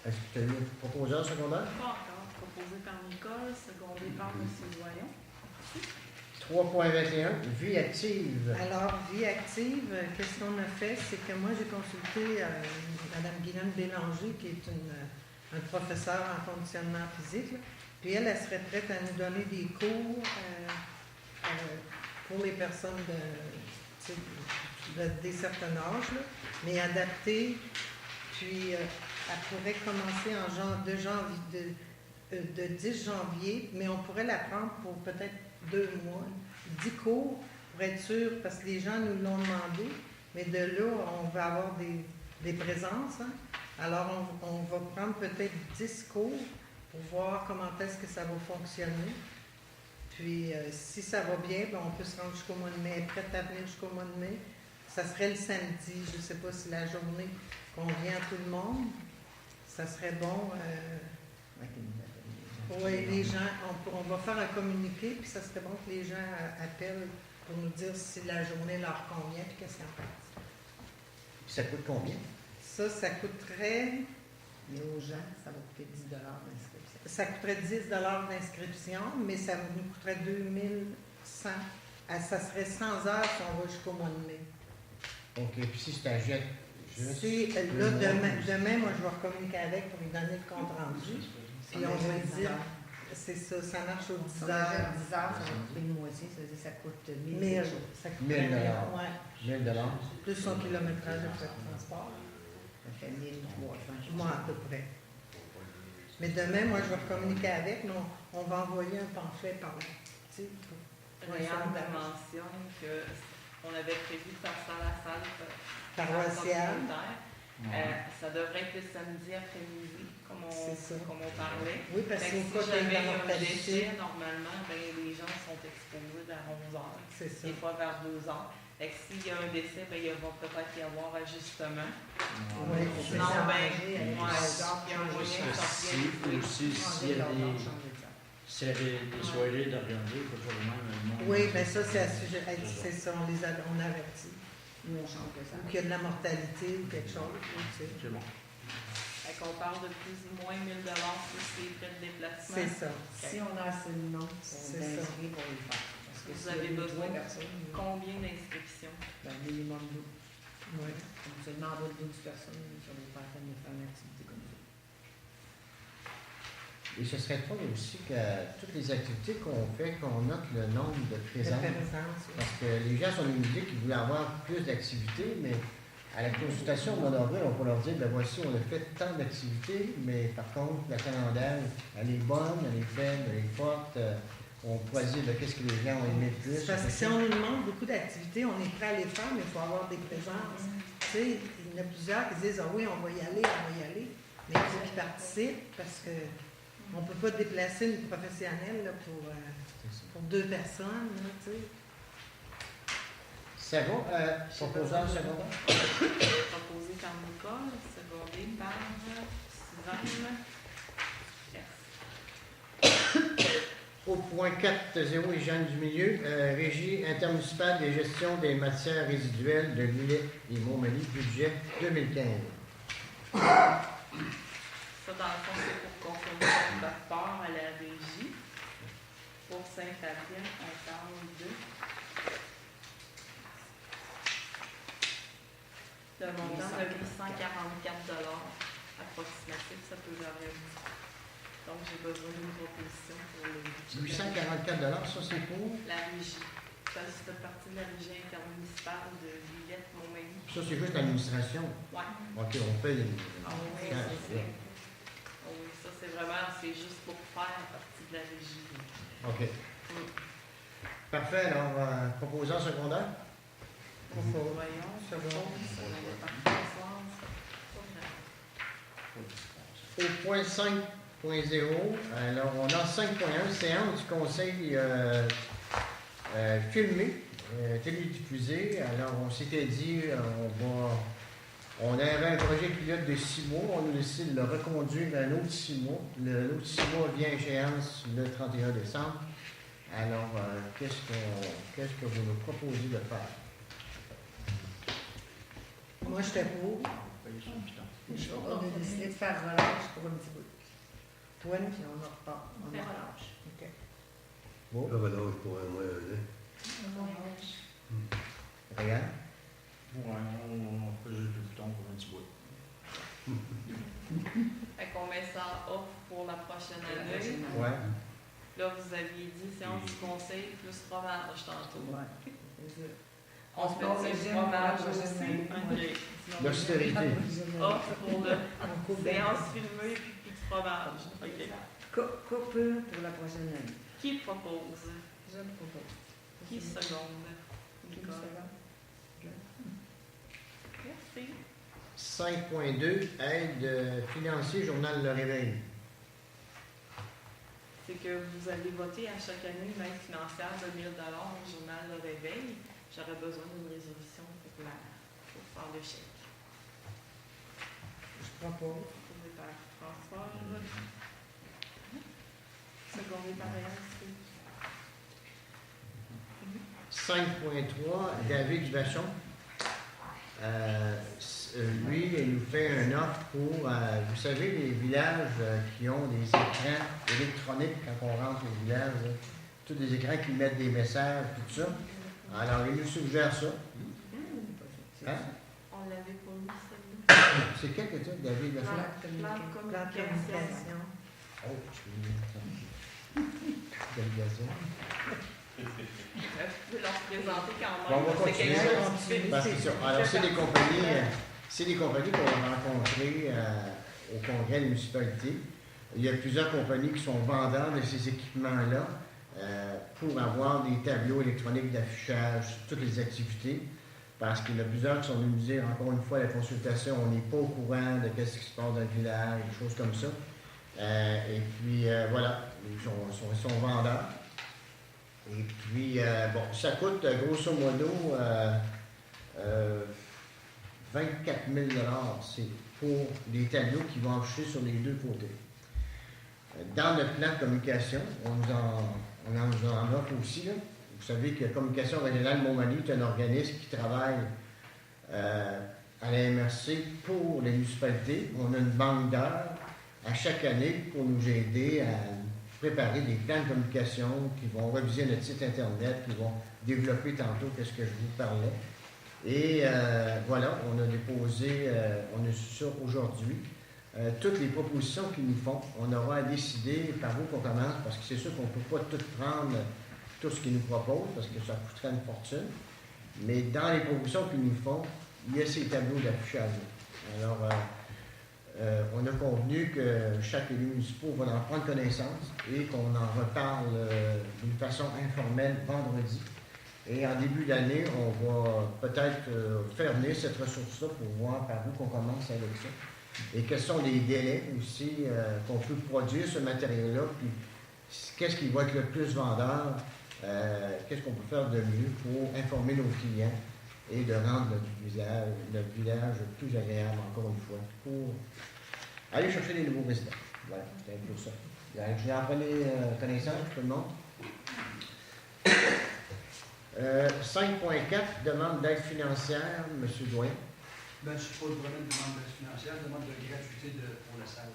Est-ce que tu as eu un proposeur secondaire? Pas encore proposé par Nicole, secondé par M. Voyon. 3.21, vie active. Alors, vie active, qu'est-ce qu'on a fait? C'est que moi, j'ai consulté Mme Guylaine Bélanger, qui est un professeur en conditionnement physique. Là. Puis elle serait prête à nous donner des cours pour les personnes des certains âges, là, mais adaptés. Puis elle pourrait commencer de 10 janvier, mais on pourrait la prendre pour peut-être 2 mois, 10 cours, pour être sûr, parce que les gens nous l'ont demandé, mais de là, on va avoir des présences. Hein. Alors, on va prendre peut-être 10 cours pour voir comment est-ce que ça va fonctionner. Puis, si ça va bien, ben, on peut se rendre jusqu'au mois de mai, prête à venir jusqu'au mois de mai. Ça serait le samedi, je ne sais pas si la journée convient à tout le monde. Ça serait bon. Oui, les gens, on va faire un communiqué, puis ça serait bon que les gens appellent pour nous dire si la journée leur convient, puis qu'est-ce qu'ils en pensent. Ça coûte combien? Ça coûterait, Mais aux gens, ça va coûter 10 d'inscription. ça coûterait 10 d'inscription, mais ça nous coûterait 2100. Ça serait 100 heures si on va jusqu'au mois de mai. OK, puis si je t'achète juste... C'est, là, demain, moi, je vais communiquer avec pour lui donner le compte rendu. Puis on va lui dire, c'est ça, ça marche aux 10 10 heures. 10 heures, ça va coûter une moitié, ça veut dire que ça coûte 1000 1000, quelque chose. ça 1000 coûterait, $. ouais, 1000 $. plus son kilométrage de frais de transport. Ça fait 1300. Moi, à peu près. Mais demain, moi, je vais communiquer avec, mais on va envoyer un pamphlet par là. Tu sais, Réal mentionne qu'on avait prévu de faire ça à la salle paroissiale. Ça devrait être le samedi après-midi, comme C'est ça. on parlait. Oui, parce Fait que que c'est si pas jamais il y a un mortalité. décès, normalement, ben, les gens sont exposés vers 11 heures, C'est ça. des fois vers 2 heures. Fait que s'il y a un décès, ben, il va peut-être y avoir ajustement. Oui, c'est Sinon, ça. ben, il y a un moyen de sortir. Aussi, s'il y a des soirées d'organiser, pas toujours le monde. Oui, bien ça, c'est à sujet. C'est ça, on avertit. Nous, on change de ça. Ou qu'il y a de la mortalité ou quelque chose. Tu sais. C'est bon. Fait qu'on parle de plus ou moins 1000 plus les frais de déplacement. C'est ça. Si on a assez de noms, on C'est est ça. inscrit pour les faire. Parce que Vous s'il y a avez deux, besoin trois personnes, Combien d'inscriptions? ben, minimum 12. Oui. Comme seulement en bas de 12 personnes, ça vaut pas la peine de faire une activité comme ça. Et ce serait fun aussi que toutes les activités qu'on fait, qu'on note le nombre de présences. Parce que les gens sont invités qui voulaient avoir plus d'activités, mais à la consultation au mois d'avril, on peut leur dire, ben voici, on a fait tant d'activités, mais par contre, la calendaire, elle est bonne, elle est faible, elle est forte. On pourrait dire, ben, qu'est-ce que les gens ont aimé le plus. Parce que si on nous demande beaucoup d'activités, on est prêt à les faire, mais il faut avoir des présences. Tu sais, il y en a plusieurs qui disent, ah oui, on va y aller, Mais il faut qu'ils participent parce que on ne peut pas déplacer une professionnelle là, pour 2 personnes. Là, tu sais. C'est bon, proposeur secondaire. Proposé par Nicole, secondé par Suzanne. Merci. Au point 4.0 et Jeanne du milieu, Régie intermunicipale des gestions des matières résiduelles de Lillet et Montmagny, budget 2015. Ça, dans le fond, c'est pour confirmer le docteur à la régie. Pour Saint-Fabien, on parle de... Le montant de 844 approximatif, ça peut varier un petit peu. Donc, j'ai besoin d'une proposition pour le budget. 844 ça c'est pour? La régie. Ça, c'est une partie de la régie intermunicipale de Villette-Montmagny. Ça, c'est juste l'administration. Ouais. OK, on paye. Ah oui, ça, c'est vraiment, c'est juste pour faire partie de la régie. OK. Parfait, alors, proposant secondaire? Voyons, Au point 5.0, alors on a 5.1, séance du conseil filmé, télédiffusé. Alors on s'était dit, on avait un projet pilote de 6 mois, on a décidé de le reconduire à un autre 6 mois. L'autre 6 mois vient à échéance le 31 décembre. Alors, qu'est-ce que vous nous proposez de faire? Moi, j'étais pour. On a décidé de faire relâche pour un petit bout. Toi, nous? Puis on en repart. On Fait en relâche. OK. Bon, Ah, ben non, pour un mois, un an. regarde. Ouais, on peut juste le bouton pour un petit bout. Fait qu'on met ça off pour la prochaine année. Ouais. Là, vous aviez dit séance du conseil plus fromage tantôt. Ouais. C'est ça. On se met du fromage aussi. OK. L'austérité. Off pour le On coupe séance filmée puis plus de fromage. OK. Coupure pour la prochaine année. Qui propose? Je le propose. Qui seconde? Qui Nicole. seconde? Merci. 5.2, aide financier, journal Le Réveil. C'est que vous allez voter à chaque année une aide financière de 1 000 au journal Le Réveil. J'aurais besoin d'une résolution pour faire le chèque. Je propose. Proposé par François. Secondé par Réal. 5.3, David Vachon. Lui, il nous fait un offre pour, vous savez, les villages qui ont des écrans électroniques quand on rentre au village, là, tous des écrans qui mettent des messages, tout ça. Alors, il nous suggère ça. Hein? On l'avait pas mis, celle-là. C'est quel que tu as, David Vachon? Plan de Plan de communication. Oh, je suis communication. Vous pouvez leur présenter quand Bon, même. on va C'est continuer. quelque chose qui fait. Parce que ça. Alors, c'est des compagnies qu'on va rencontrer au congrès de la municipalité. Il y a plusieurs compagnies qui sont vendeurs de ces équipements-là pour avoir des tableaux électroniques d'affichage sur toutes les activités. Parce qu'il y en a plusieurs qui sont venus nous dire, encore une fois, à la consultation, on n'est pas au courant de ce qui se passe dans le village, des choses comme ça. Et puis, voilà, ils sont vendeurs. Et puis, bon, ça coûte grosso modo 24 000 $. C'est pour des tableaux qui vont afficher sur les deux côtés. Dans notre plan de communication, on nous en offre aussi. Là. Vous savez que Communication régionale Montmagny est un organisme qui travaille à la MRC pour les municipalités. On a une banque d'heures à chaque année pour nous aider à préparer des plans de communication qui vont réviser notre site Internet, qui vont développer tantôt ce que je vous parlais. Et voilà, on a déposé, on a su ça aujourd'hui. Toutes les propositions qu'ils nous font, on aura à décider par où qu'on commence, parce que c'est sûr qu'on ne peut pas tout prendre, tout ce qu'ils nous proposent, parce que ça coûterait une fortune. Mais dans les propositions qu'ils nous font, il y a ces tableaux d'affichage. Alors, on a convenu que chaque élu municipal va en prendre connaissance et qu'on en reparle d'une façon informelle vendredi. Et en début d'année, on va peut-être faire venir cette ressource-là pour voir par où qu'on commence avec ça. Et quels sont les délais aussi qu'on peut produire ce matériel-là, puis qu'est-ce qui va être le plus vendeur, qu'est-ce qu'on peut faire de mieux pour informer nos clients et de rendre notre village plus agréable, encore une fois, pour aller chercher des nouveaux résidents. Voilà, c'est un peu ça. Vous en prenez connaissance, tout le monde? 5.4, demande d'aide financière, M. Doyen. Ben, je ne suis pas vraiment une demande financière, une demande de gratuité pour la salle.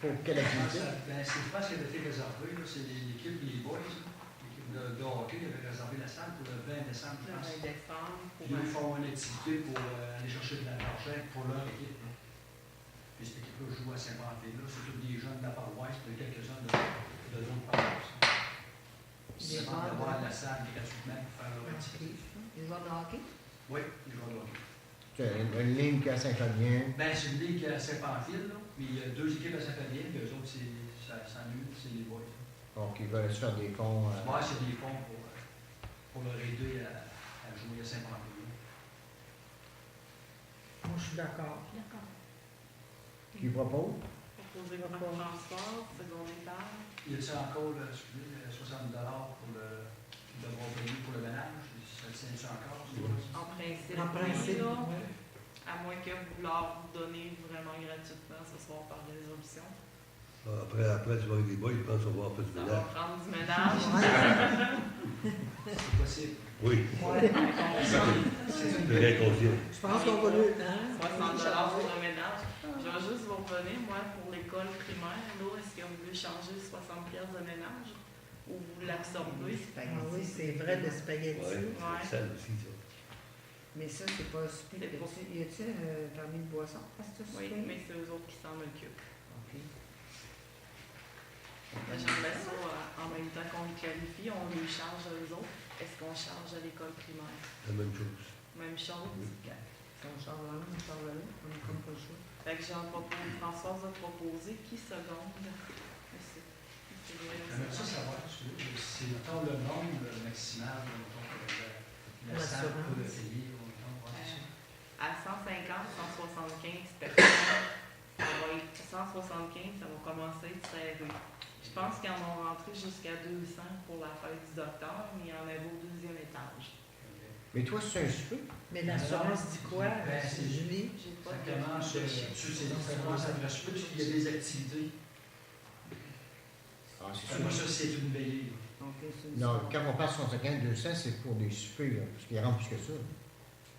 Pour quelle activité? Ben, c'est pas ce qui a été réservé, là, c'est l'équipe, les boys, l'équipe de hockey qui avait réservé la salle pour le 20 décembre, je Le pense. 20 décembre. Puis ils font une activité pour aller chercher de l'argent pour leur équipe. Là. Puis cette équipe-là joue à Saint-Pamphile. C'est tous des jeunes de la paroisse, puis quelques-uns de d'autres paroisses. Ils demandent d'avoir la salle gratuitement pour faire leur activité. Les joueurs de hockey? Oui, les joueurs de hockey. Tu as une ligne à Saint-Fabien. Ben, c'est une ligue à Saint-Pamphile, là, mais il y a 2 équipes à Saint-Fabien, puis eux autres, ça s'annule, c'est les boys. Donc, ils veulent se faire des fonds. Ouais, c'est des fonds pour leur aider à jouer à Saint-Pamphile. Moi, je suis d'accord. D'accord. Qui propose? Proposer par transport, second étage. Y a-t-il encore, excusez, 60 pour le devoir payer pour le ménage? Ça tient-tu encore? En principe, En principe, oui, là, oui. à moins que vous leur donner vraiment gratuitement ce soir par résolution. Après, tu vas avec les boys, ils pensent qu'on va faire du Ça va ménage. prendre du ménage. C'est possible. Oui, Ouais. C'est une c'est bien conscient. Je pense qu'on va le. 60 pour le ménage. Je vais juste vous revenir, moi, pour l'école primaire, là, est-ce que vous voulez changer 60 pièces de ménage ou vous l'absorbez? Ah oui, c'est vrai, le spaghetti. Ouais, c'est ça aussi, ça. Mais ça, c'est pas super. C'est pas- Y a-t-il un permis de boisson? Est-ce que c'est Oui, super? mais c'est eux autres qui s'en occupent. OK. J'aimerais ça, en même temps qu'on les qualifie, on les charge à eux autres. Est-ce qu'on charge à l'école primaire? La même chose. Même chose? Si on charge là, on charge là, on n'a comme pas le choix. Fait que j'en propose, Françoise a proposé, qui seconde? Monsieur. J'aimerais ça savoir, c'est, mettons, le nombre maximal, mettons, la salle peut payer, mettons, ouais, c'est ça. À 150, 175 personnes, ça va être 175, ça va commencer à être serré. Je pense qu'ils en ont rentré jusqu'à 200 pour la fête du docteur, mais il y en avait au 2e étage. Mais toi, c'est un souper? Mais l'assurance dit quoi, Ben, c'est- Julie? J'ai Ça pas de commence, ça commence à me souper, parce qu'il y a des activités. Ah, c'est Moi, sûr. ça, c'est une veillée. Donc, c'est une Non, sorte. quand on parle de 150, 200, c'est pour des soupers, là, parce qu'ils rentrent plus que ça.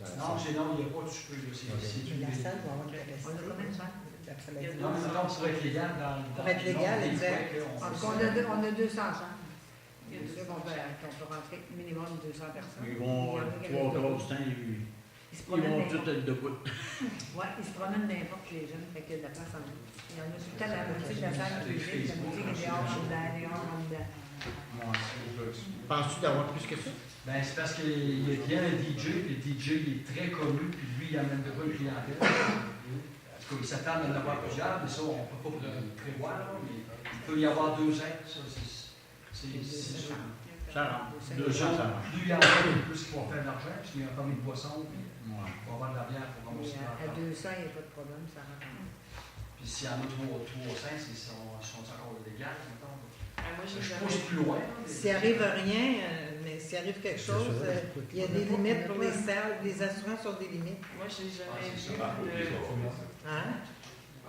Dans la Non, salle. non, il n'y a pas de souper, là, c'est une La veillée. salle va avoir une On a capacité. combien de gens? D'après la Il y a Bible. Non, mais mettons, pour être légal dans Pour être légal, dans les exact. frais, là, En on tout fait cas, ça. on a 200 chambres. Il y a C'est sûr qu'on peut rentrer minimum 200 personnes. Ils vont, Il y en a qui 3 avaient quarts le du temps, ils Ils se ils promènent vont tous n'importe. être debout. Ouais, ils se promènent n'importe les jeunes, fait qu'il y a de la place en haut. Il y en a tout le temps la moitié de la salle qui est vide, la moitié qui est dehors, en dedans, dehors, en dedans. Penses-tu d'avoir plus que ça? Ben, c'est parce qu'il y a un DJ, puis le DJ il est très connu, puis lui, il amène de quoi une clientèle. En tout cas, il s'attend à en avoir plusieurs, mais ça, on ne peut pas le prévoir, là, mais il peut y avoir 2 ans, ça, c'est sûr. Ça rentre. 200. 200, ça marche. Plus il y en a, plus ils vont faire de l'argent, parce qu'il y a un permis de boisson, puis Ouais. il va avoir de la bière pour Mais ramasser à l'argent. 200, il n'y a pas de problème, ça rentre. Puis s'il y en a 300, ils sont encore légales, mettons. Moi, j'ai Je jamais pousse plus loin. S'il arrive rien, mais s'il arrive quelque chose, il y a des limites pour les salles. Les assurances ont des limites. Moi, j'ai jamais c'est vu ça. de... Hein?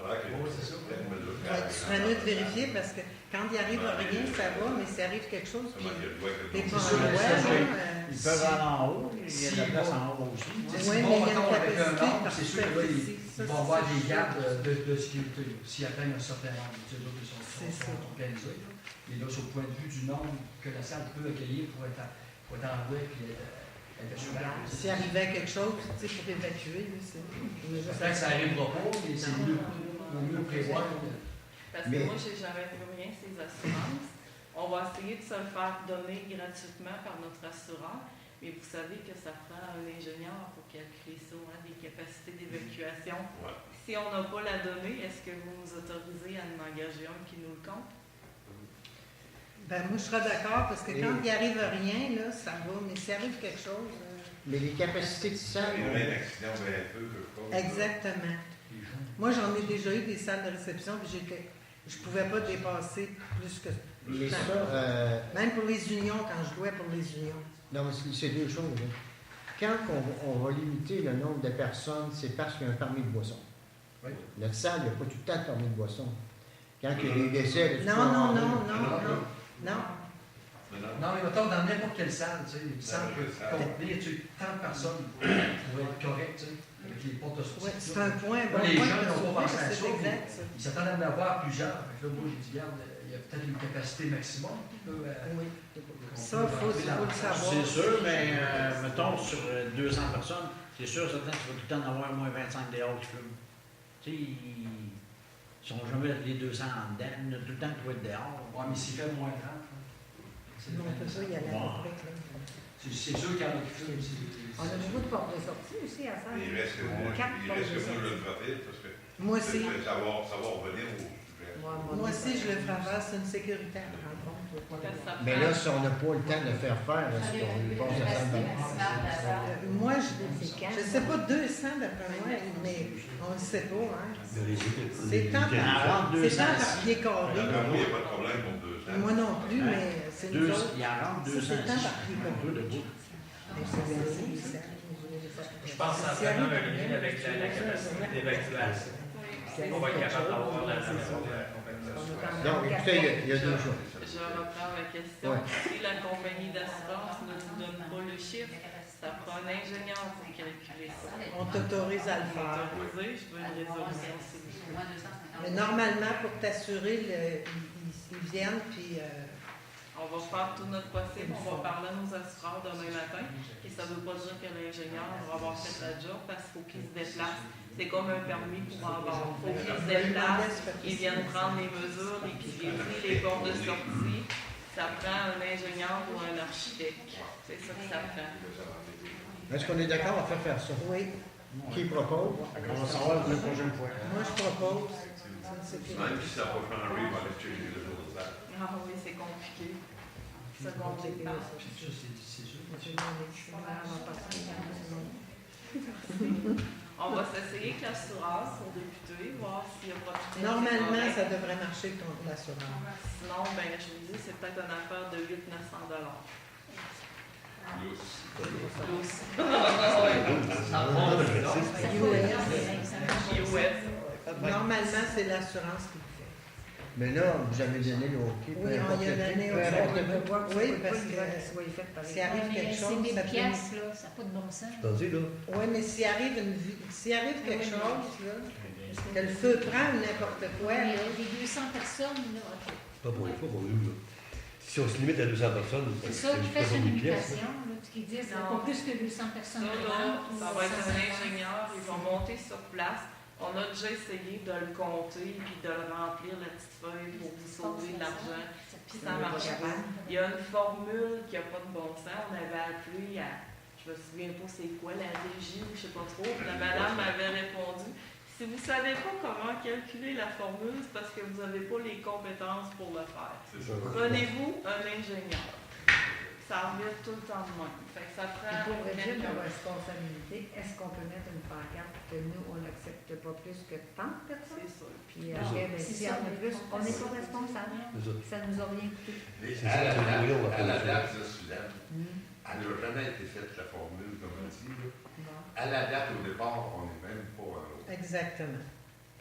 Oui, c'est ça. Ouais, tu seras mieux de vérifier parce que quand il arrive rien, ça va, mais s'il arrive quelque chose, puis les C'est gens sûr, ouais, c'est sûr. Ils peuvent aller en haut, il y a de la place en haut aussi. C'est Oui, si mais bon, il y a une mettons, avec un capacité nombre, c'est sûr que là, précise. ils vont avoir des gardes de sécurité, s'ils atteignent un certain nombre. Tu sais, les autres, C'est ils ça. sont organisés. là. Mais là, sur le point de vue du nombre que la salle peut accueillir pour être en voie et être assurable. S'il arrivait quelque chose, tu sais, pour évacuer, là, c'est. Peut-être que ça n'arrivera pas, mais c'est mieux prévoir. Parce que Mais- moi, j'ai jamais vu rien, ces assurances. On va essayer de se le faire donner gratuitement par notre assureur, mais vous savez que ça prend un ingénieur pour calculer ça, hein, des capacités d'évacuation. Si on n'a pas la donnée, est-ce que vous nous autorisez à en engager un qui nous le compte? Ben, moi, je serais d'accord parce que quand il arrive rien, là, ça va, mais s'il arrive quelque chose. Mais les capacités de salle, Il y aurait un accident un peu, je crois. Exactement. Moi, j'en ai déjà eu des salles de réception, puis je pouvais pas dépasser plus que. les ça, Même pour les unions, quand je louais pour les unions. non, mais c'est deux choses. Là. Quand on va limiter le nombre de personnes, c'est parce qu'il y a un permis de boisson. Oui. Notre salle, il n'y a pas tout le temps de permis de boisson. Quand il y a des décès, là, tu Non, peux non, avoir non, deux. non, non. Non, mais mettons, dans n'importe quelle salle, tu sais, une salle N'importe quelle salle. complète, tu sais, tant de personnes pour être correct, tu sais, avec les portes de Ouais, sortie. c'est un point, bon Les point gens de n'ont soulever, pas pensé à c'est ça, exact, ça. Ils s'attendent à en avoir plusieurs. Fait que là, moi, j'ai dit, regarde, il y a peut-être une capacité maximum. Oui. Ça, il faut le savoir. C'est sûr, mais mettons sur 200 personnes, c'est sûr, certain, tu vas tout le temps en avoir au moins 25 dehors qui fument. Tu sais, Si on jamais les 200 en dedans, on a tout le temps qu'il faut être dehors. Ouais, mais s'il fait moins 30, là, c'est Non, c'est ça, il y a la Bon. c'est sûr qu'il y en a qui fument. On a beaucoup de portes de sortie aussi à faire. Il reste que moi, Quatre il portes reste de que moi, je sortie. le ferai parce que Moi aussi. ça va revenir au sujet. Moi aussi, je le ferai faire, c'est une sécurité à la rencontre. Mais là, si on n'a pas le temps de faire faire, là, c'est qu'on lui passe à Moi, C'est quand? je sais pas 200 d'après moi, mais on ne sait pas. Hein. C'est tant Il en rentre c'est 200 tant par pied carré. D'après moi, il n'y a pas de problème pour 200. Moi non plus, mais c'est nous autres. Il en rentre Ça, 200 c'est tant ici. par pied carré. Deux debout. Je pense que ça a vraiment un lien avec la capacité d'évacuation. On va être capable d'avoir la maison de la compagnie d'assurance. Donc, écoutez, il y a deux choses. Je reprends ma question. Ouais. Si la compagnie d'assurance ne nous donne pas le chiffre, ça prend un ingénieur pour calculer ça. On t'autorise à le faire. Autorisé, je veux une résolution, s'il vous plaît. Mais normalement, pour t'assurer, ils viennent, puis On va faire tout notre possible, on va parler à nos assureurs demain matin. Et ça ne veut pas dire que l'ingénieur va avoir fait la job parce qu'il faut qu'il se déplace. C'est comme un permis pour en avoir. Il faut qu'il se déplace, ils viennent prendre les mesures, les piliers, les portes de sortie. Ça prend un ingénieur ou un architecte. C'est ça que ça prend. Est-ce qu'on est d'accord à faire ça? oui, Qui propose? On va savoir la prochaine fois. moi je propose. C'est une sécurité. Même si ça n'a pas changé, il va aller checker le jour de ça. Ah oui, c'est compliqué. C'est compliqué. Puis ça, c'est sûr. On va s'essayer avec l'assurance pour débuter, voir s'il n'y a pas de Normalement, ça devrait marcher contre l'assurance. Sinon, ben, je vous dis, c'est peut-être une affaire de 800-900 $. US. Normalement, c'est l'assurance qui le fait. Mais là, vous avez donné le OK. Oui, on y a donné au Oui, parce que s'il arrive quelque chose, C'est 1000 ça peut... piastres, là, ça n'a pas de bon sens. Pensez, là. Oui, mais s'il arrive quelque chose, là, que le feu prend ou n'importe quoi, Ouais, là, les 200 personnes, là, OK. Pas pour une fois qu'on a eu, là. Si on se limite à 200 personnes, C'est ça qui fait pas une 1000 pièces, limitation, là, ce qu'ils disent, Non. pas plus que 200 personnes. Ça va être un ingénieur, ils vont monter sur place. On a déjà essayé de le compter puis de le remplir, la petite feuille, pour vous sauver de l'argent. Puis ça marche pas. Il y a une formule qui n'a pas de bon sens. On avait appelé à, je me souviens pas c'est quoi, la régie ou je sais pas trop. La madame m'avait répondu, si vous ne savez pas comment calculer la formule, c'est parce que vous n'avez pas les compétences pour le faire. C'est ça. Prenez-vous un ingénieur. Ça revient tout le temps de même. Fait que ça prend Pour réduire quelqu'un. nos responsabilités, est-ce qu'on peut mettre une pancarte que nous, on n'accepte pas plus que tant de personnes? C'est sûr. Puis après, ben, C'est s'il y ça. en a plus, on n'est pas responsable. C'est ça. Ça nous a rien coûté. Mais C'est ça, c'est le voyant, on va à faire la ça. date de Suzanne, Mm. elle n'a jamais été faite la formule comme on dit. Là. Bon. À la date, au départ, on n'est même pas exactement.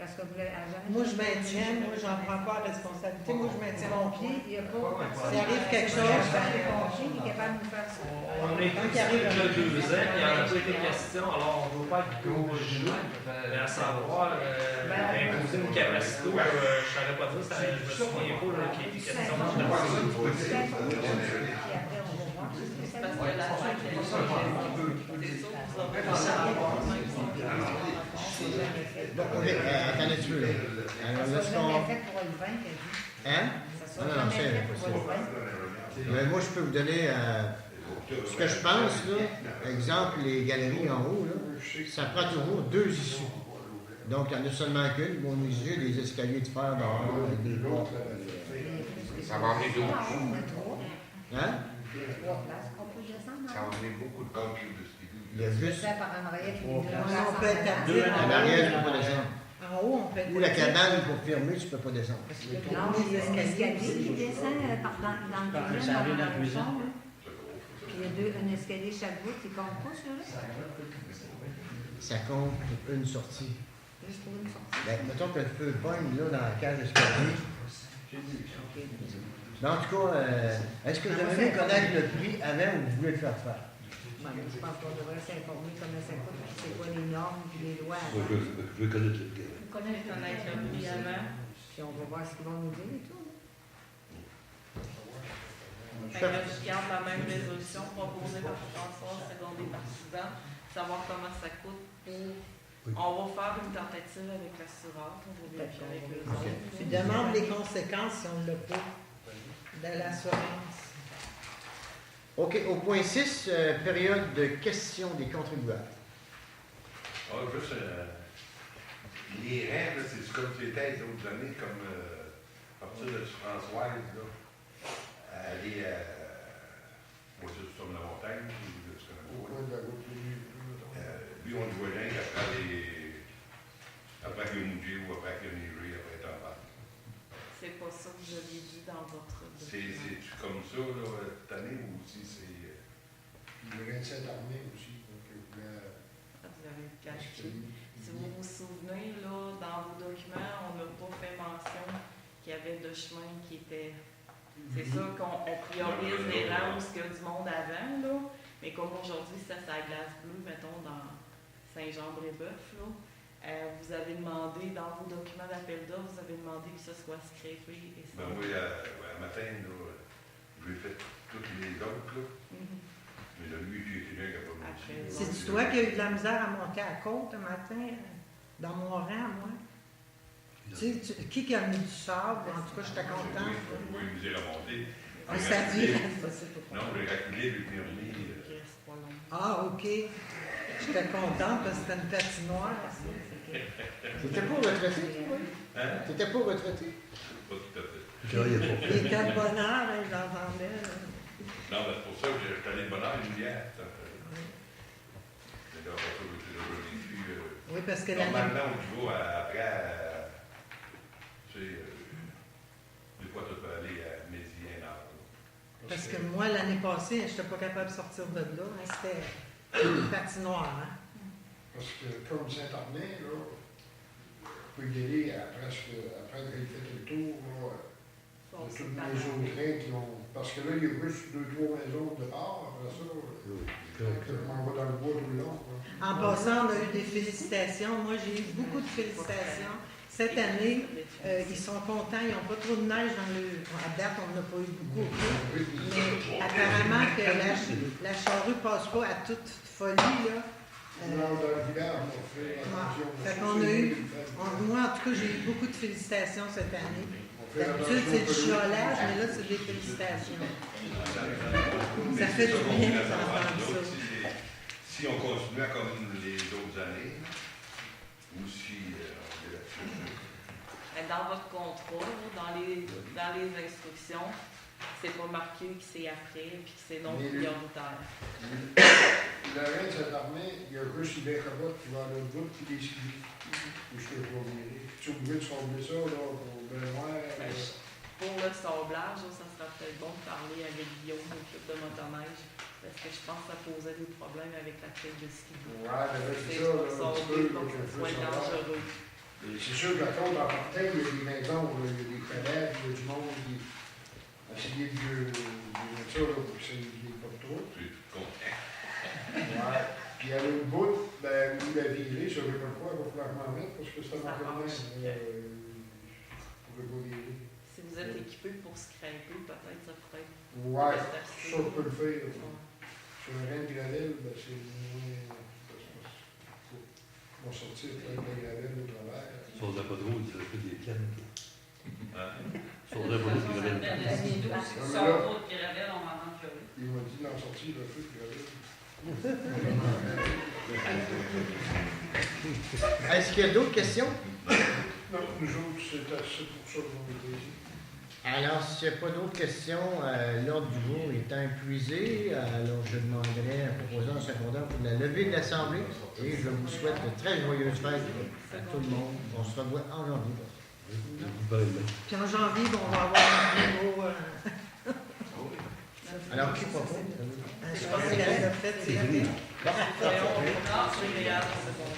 Parce que vous l'avez jamais. Moi, je maintiens, moi, j'en prends pas la responsabilité. Moi, je maintiens mon pied. Il n'y a pas personne. S'il arrive quelque chose, Les pompiers, il est capable de nous faire ça. On est tous depuis 2 ans, il n'y en a pas été question, alors on ne veut pas être gros jeu, mais à savoir, imposer une capacité, je ne savais pas dire, je me souviens pas là, qu'il était question de Puis après, on va voir. C'est parce que la fête, c'est sûr que vous aurez Bon, OK, attendez un petit peu, là. Alors, Ça là, sera ce qu'on... jamais fait pour le vin, qu'elle dit. Hein? Ça sera Non, jamais c'est fait pour le vin. Mais moi, je peux vous donner ce que je pense, là. Exemple, les galeries en haut, là, ça prend toujours 2 issues. Donc, il n'y en a seulement qu'une. Mon issue, des escaliers de fer dehors, avec des portes. Ça va emmener d'autres. On a 3. Hein? 3 places qu'on peut descendre. Ça va emmener beaucoup de comptes de ce qu'il Il y a juste Ça par en arrière, puis Trois les places. deux On peut être à places en en arrière, tu ne peux pas descendre. En haut, on peut être Ou la cabane pour fermer, tu ne peux pas descendre. Non, il y a un escalier qui descend dans le cuisine, Ça arrive dans la le cuisine. fond, là. Puis il y a un escalier chaque bout, il compte pas, celui-là? Ça compte une sortie. Juste pour une sortie. Ben, mettons que le feu pogne là dans la cage d'escalier. Mais en tout cas, est-ce que vous avez connaître le prix avant ou vous voulez le faire faire? Ben, je pense qu'on devrait s'informer comment ça coûte, puis c'est quoi les normes, puis les lois. Moi, avant. je veux connaître le gars. connaître le prix avant. Puis on va voir ce qu'ils vont nous dire et tout. Fait que je garde la même résolution proposée par François, secondée par Suzanne, savoir comment ça coûte pour Oui. On va faire une tentative avec l'assureur, on va vérifier avec eux Tu autres. demandes les conséquences si on ne l'a pas de l'assurance. OK, au point 6, période de questions des contribuables. Ah, juste, les rêves, là, c'est comme c'était les autres années, comme à partir de Françoise, là, aller moi, c'est sur la montagne, je connais Au pas. coin de la route, Lui, on le voit bien après qu'il y a mougé ou après qu'il y a neigé, après être en bas. C'est pas ça que je l'ai dit dans votre document. C'est-tu comme ça, là, cette année, ou si c'est... Puis le 27 armée aussi, donc Vous avez caché. Si vous vous souvenez, là, dans vos documents, on n'a pas fait mention qu'il y avait de chemin qui était. C'est sûr qu'on priorise les rangs où il y a du monde avant, là, mais comme aujourd'hui, c'est à la glace bleue, mettons, dans Saint-Jean-Brébeuf, là, vous avez demandé, dans vos documents d'appel d'offres, vous avez demandé que ce soit scrapé et ça. Ben oui, à matin, là, je lui ai fait toutes les autres, là. Mhm. Mais là, lui, j'ai été bien capable Après, aussi. C'est-tu toi qui as eu de la misère à monter à la côte un matin, dans mon rang, moi? Tu sais, qui a mis du sable? En tout cas, j'étais contente. Oui, il nous a remonté. On savait. Non, j'ai raculé, lui, puis remis. Il reste pas long. Ah, OK. J'étais contente parce que c'était une patinoire. Ça. T'étais pas retraité, toi? Hein? T'étais pas retraité? Pas tout à fait. Je travaillais pas. Il était de bonne heure, hein, j'entendais. là. Non, mais c'est pour ça que j'étais allé de bonne heure, une bière. Mais là, après ça, j'ai vécu. Oui, parce que l'année Normalement, au niveau, après, tu sais, des fois, tu peux aller à midi, 1 heure. Parce que moi, l'année passée, je n'étais pas capable de sortir de là. Hein, c'était une patinoire. Hein. Parce que comme Saint-Armand, là, on peut y aller après qu'il ait fait le tour, là, Bon, de c'est toutes pas les grave. autres trains qui ont. Parce que là, il y a juste 2-3 maisons de départ, après ça. On va dans le bois tout le long. Là. En passant, on a eu des félicitations. Moi, j'ai eu beaucoup de félicitations. Cette année, ils sont contents. Ils n'ont pas trop de neige dans le. À date, on n'a pas eu beaucoup. Mais apparemment que la charrue ne passe pas à toute folie. Là. Non, dans le village, on fait attention. Fait qu'on a eu. Moi, en tout cas, j'ai eu beaucoup de félicitations cette année. D'habitude, c'est du chiolage, mais là, c'est des félicitations. Ça fait du bien d'entendre ça. Si on continue comme les autres années, ou si on est là-dessus. Dans votre contrat, là, dans les instructions, c'est pas marqué que c'est après et que c'est non prioritaire. Le reste de Saint-Armand, il y a juste Hubert Cabot qui va à l'autre bout, puis des skis. Où je peux pas virer. Tu es obligé de sombrer ça, là, pour Benoît. Pour le sablage, là, ça serait peut-être bon de parler avec Guillaume, l'équipe de motoneige, parce que je pense que ça posait des problèmes avec la tête de ski. Ouais, mais là, c'est C'est ça, pour là, un petit sabler, peu, pour là, que ce qu'il soit faut savoir. dangereux. Et c'est sûr que la côte en partant, il y a des maisons, là, il y a des cadavres, il y a du monde qui essayer de mettre ça, là, pour que ça ne pas trop. Tu es content. Ouais. Puis à l'autre bout, ben, où la virer, je ne sais pas quoi, il va falloir m'en mettre parce que c'est un entraînement. Je ne pourrais pas virer. Si vous êtes équipé pour scraper, peut-être ça pourrait être. Ouais, assez. ça, on peut le faire. Ouais. Sur un rein de gravelle, ben, c'est moins. On va sortir plein de gravelle au travers. Sur la pas de route, il a fait des plaines. Hein? Sur la pas de route, il avait une La plaine. semaine douce, Ah, mais sans là- trop de gravelle, on va en pleurer. Il m'a dit d'en sortir un peu de gravelle. Est-ce qu'il y a d'autres questions? Non, nous autres, c'est pour ça qu'on est ici. Alors, s'il n'y a pas d'autres questions, l'ordre du jour étant épuisé, alors je demanderai un proposant en secondaire pour la levée de l'Assemblée et je vous souhaite de très joyeuses fêtes à tout le monde. On se revoit en janvier. Puis en janvier, bon, on va avoir un nouveau. Alors, qui propose? Je pense qu'elle a fait, c'est la Bon, C'est agréable, c'est bon.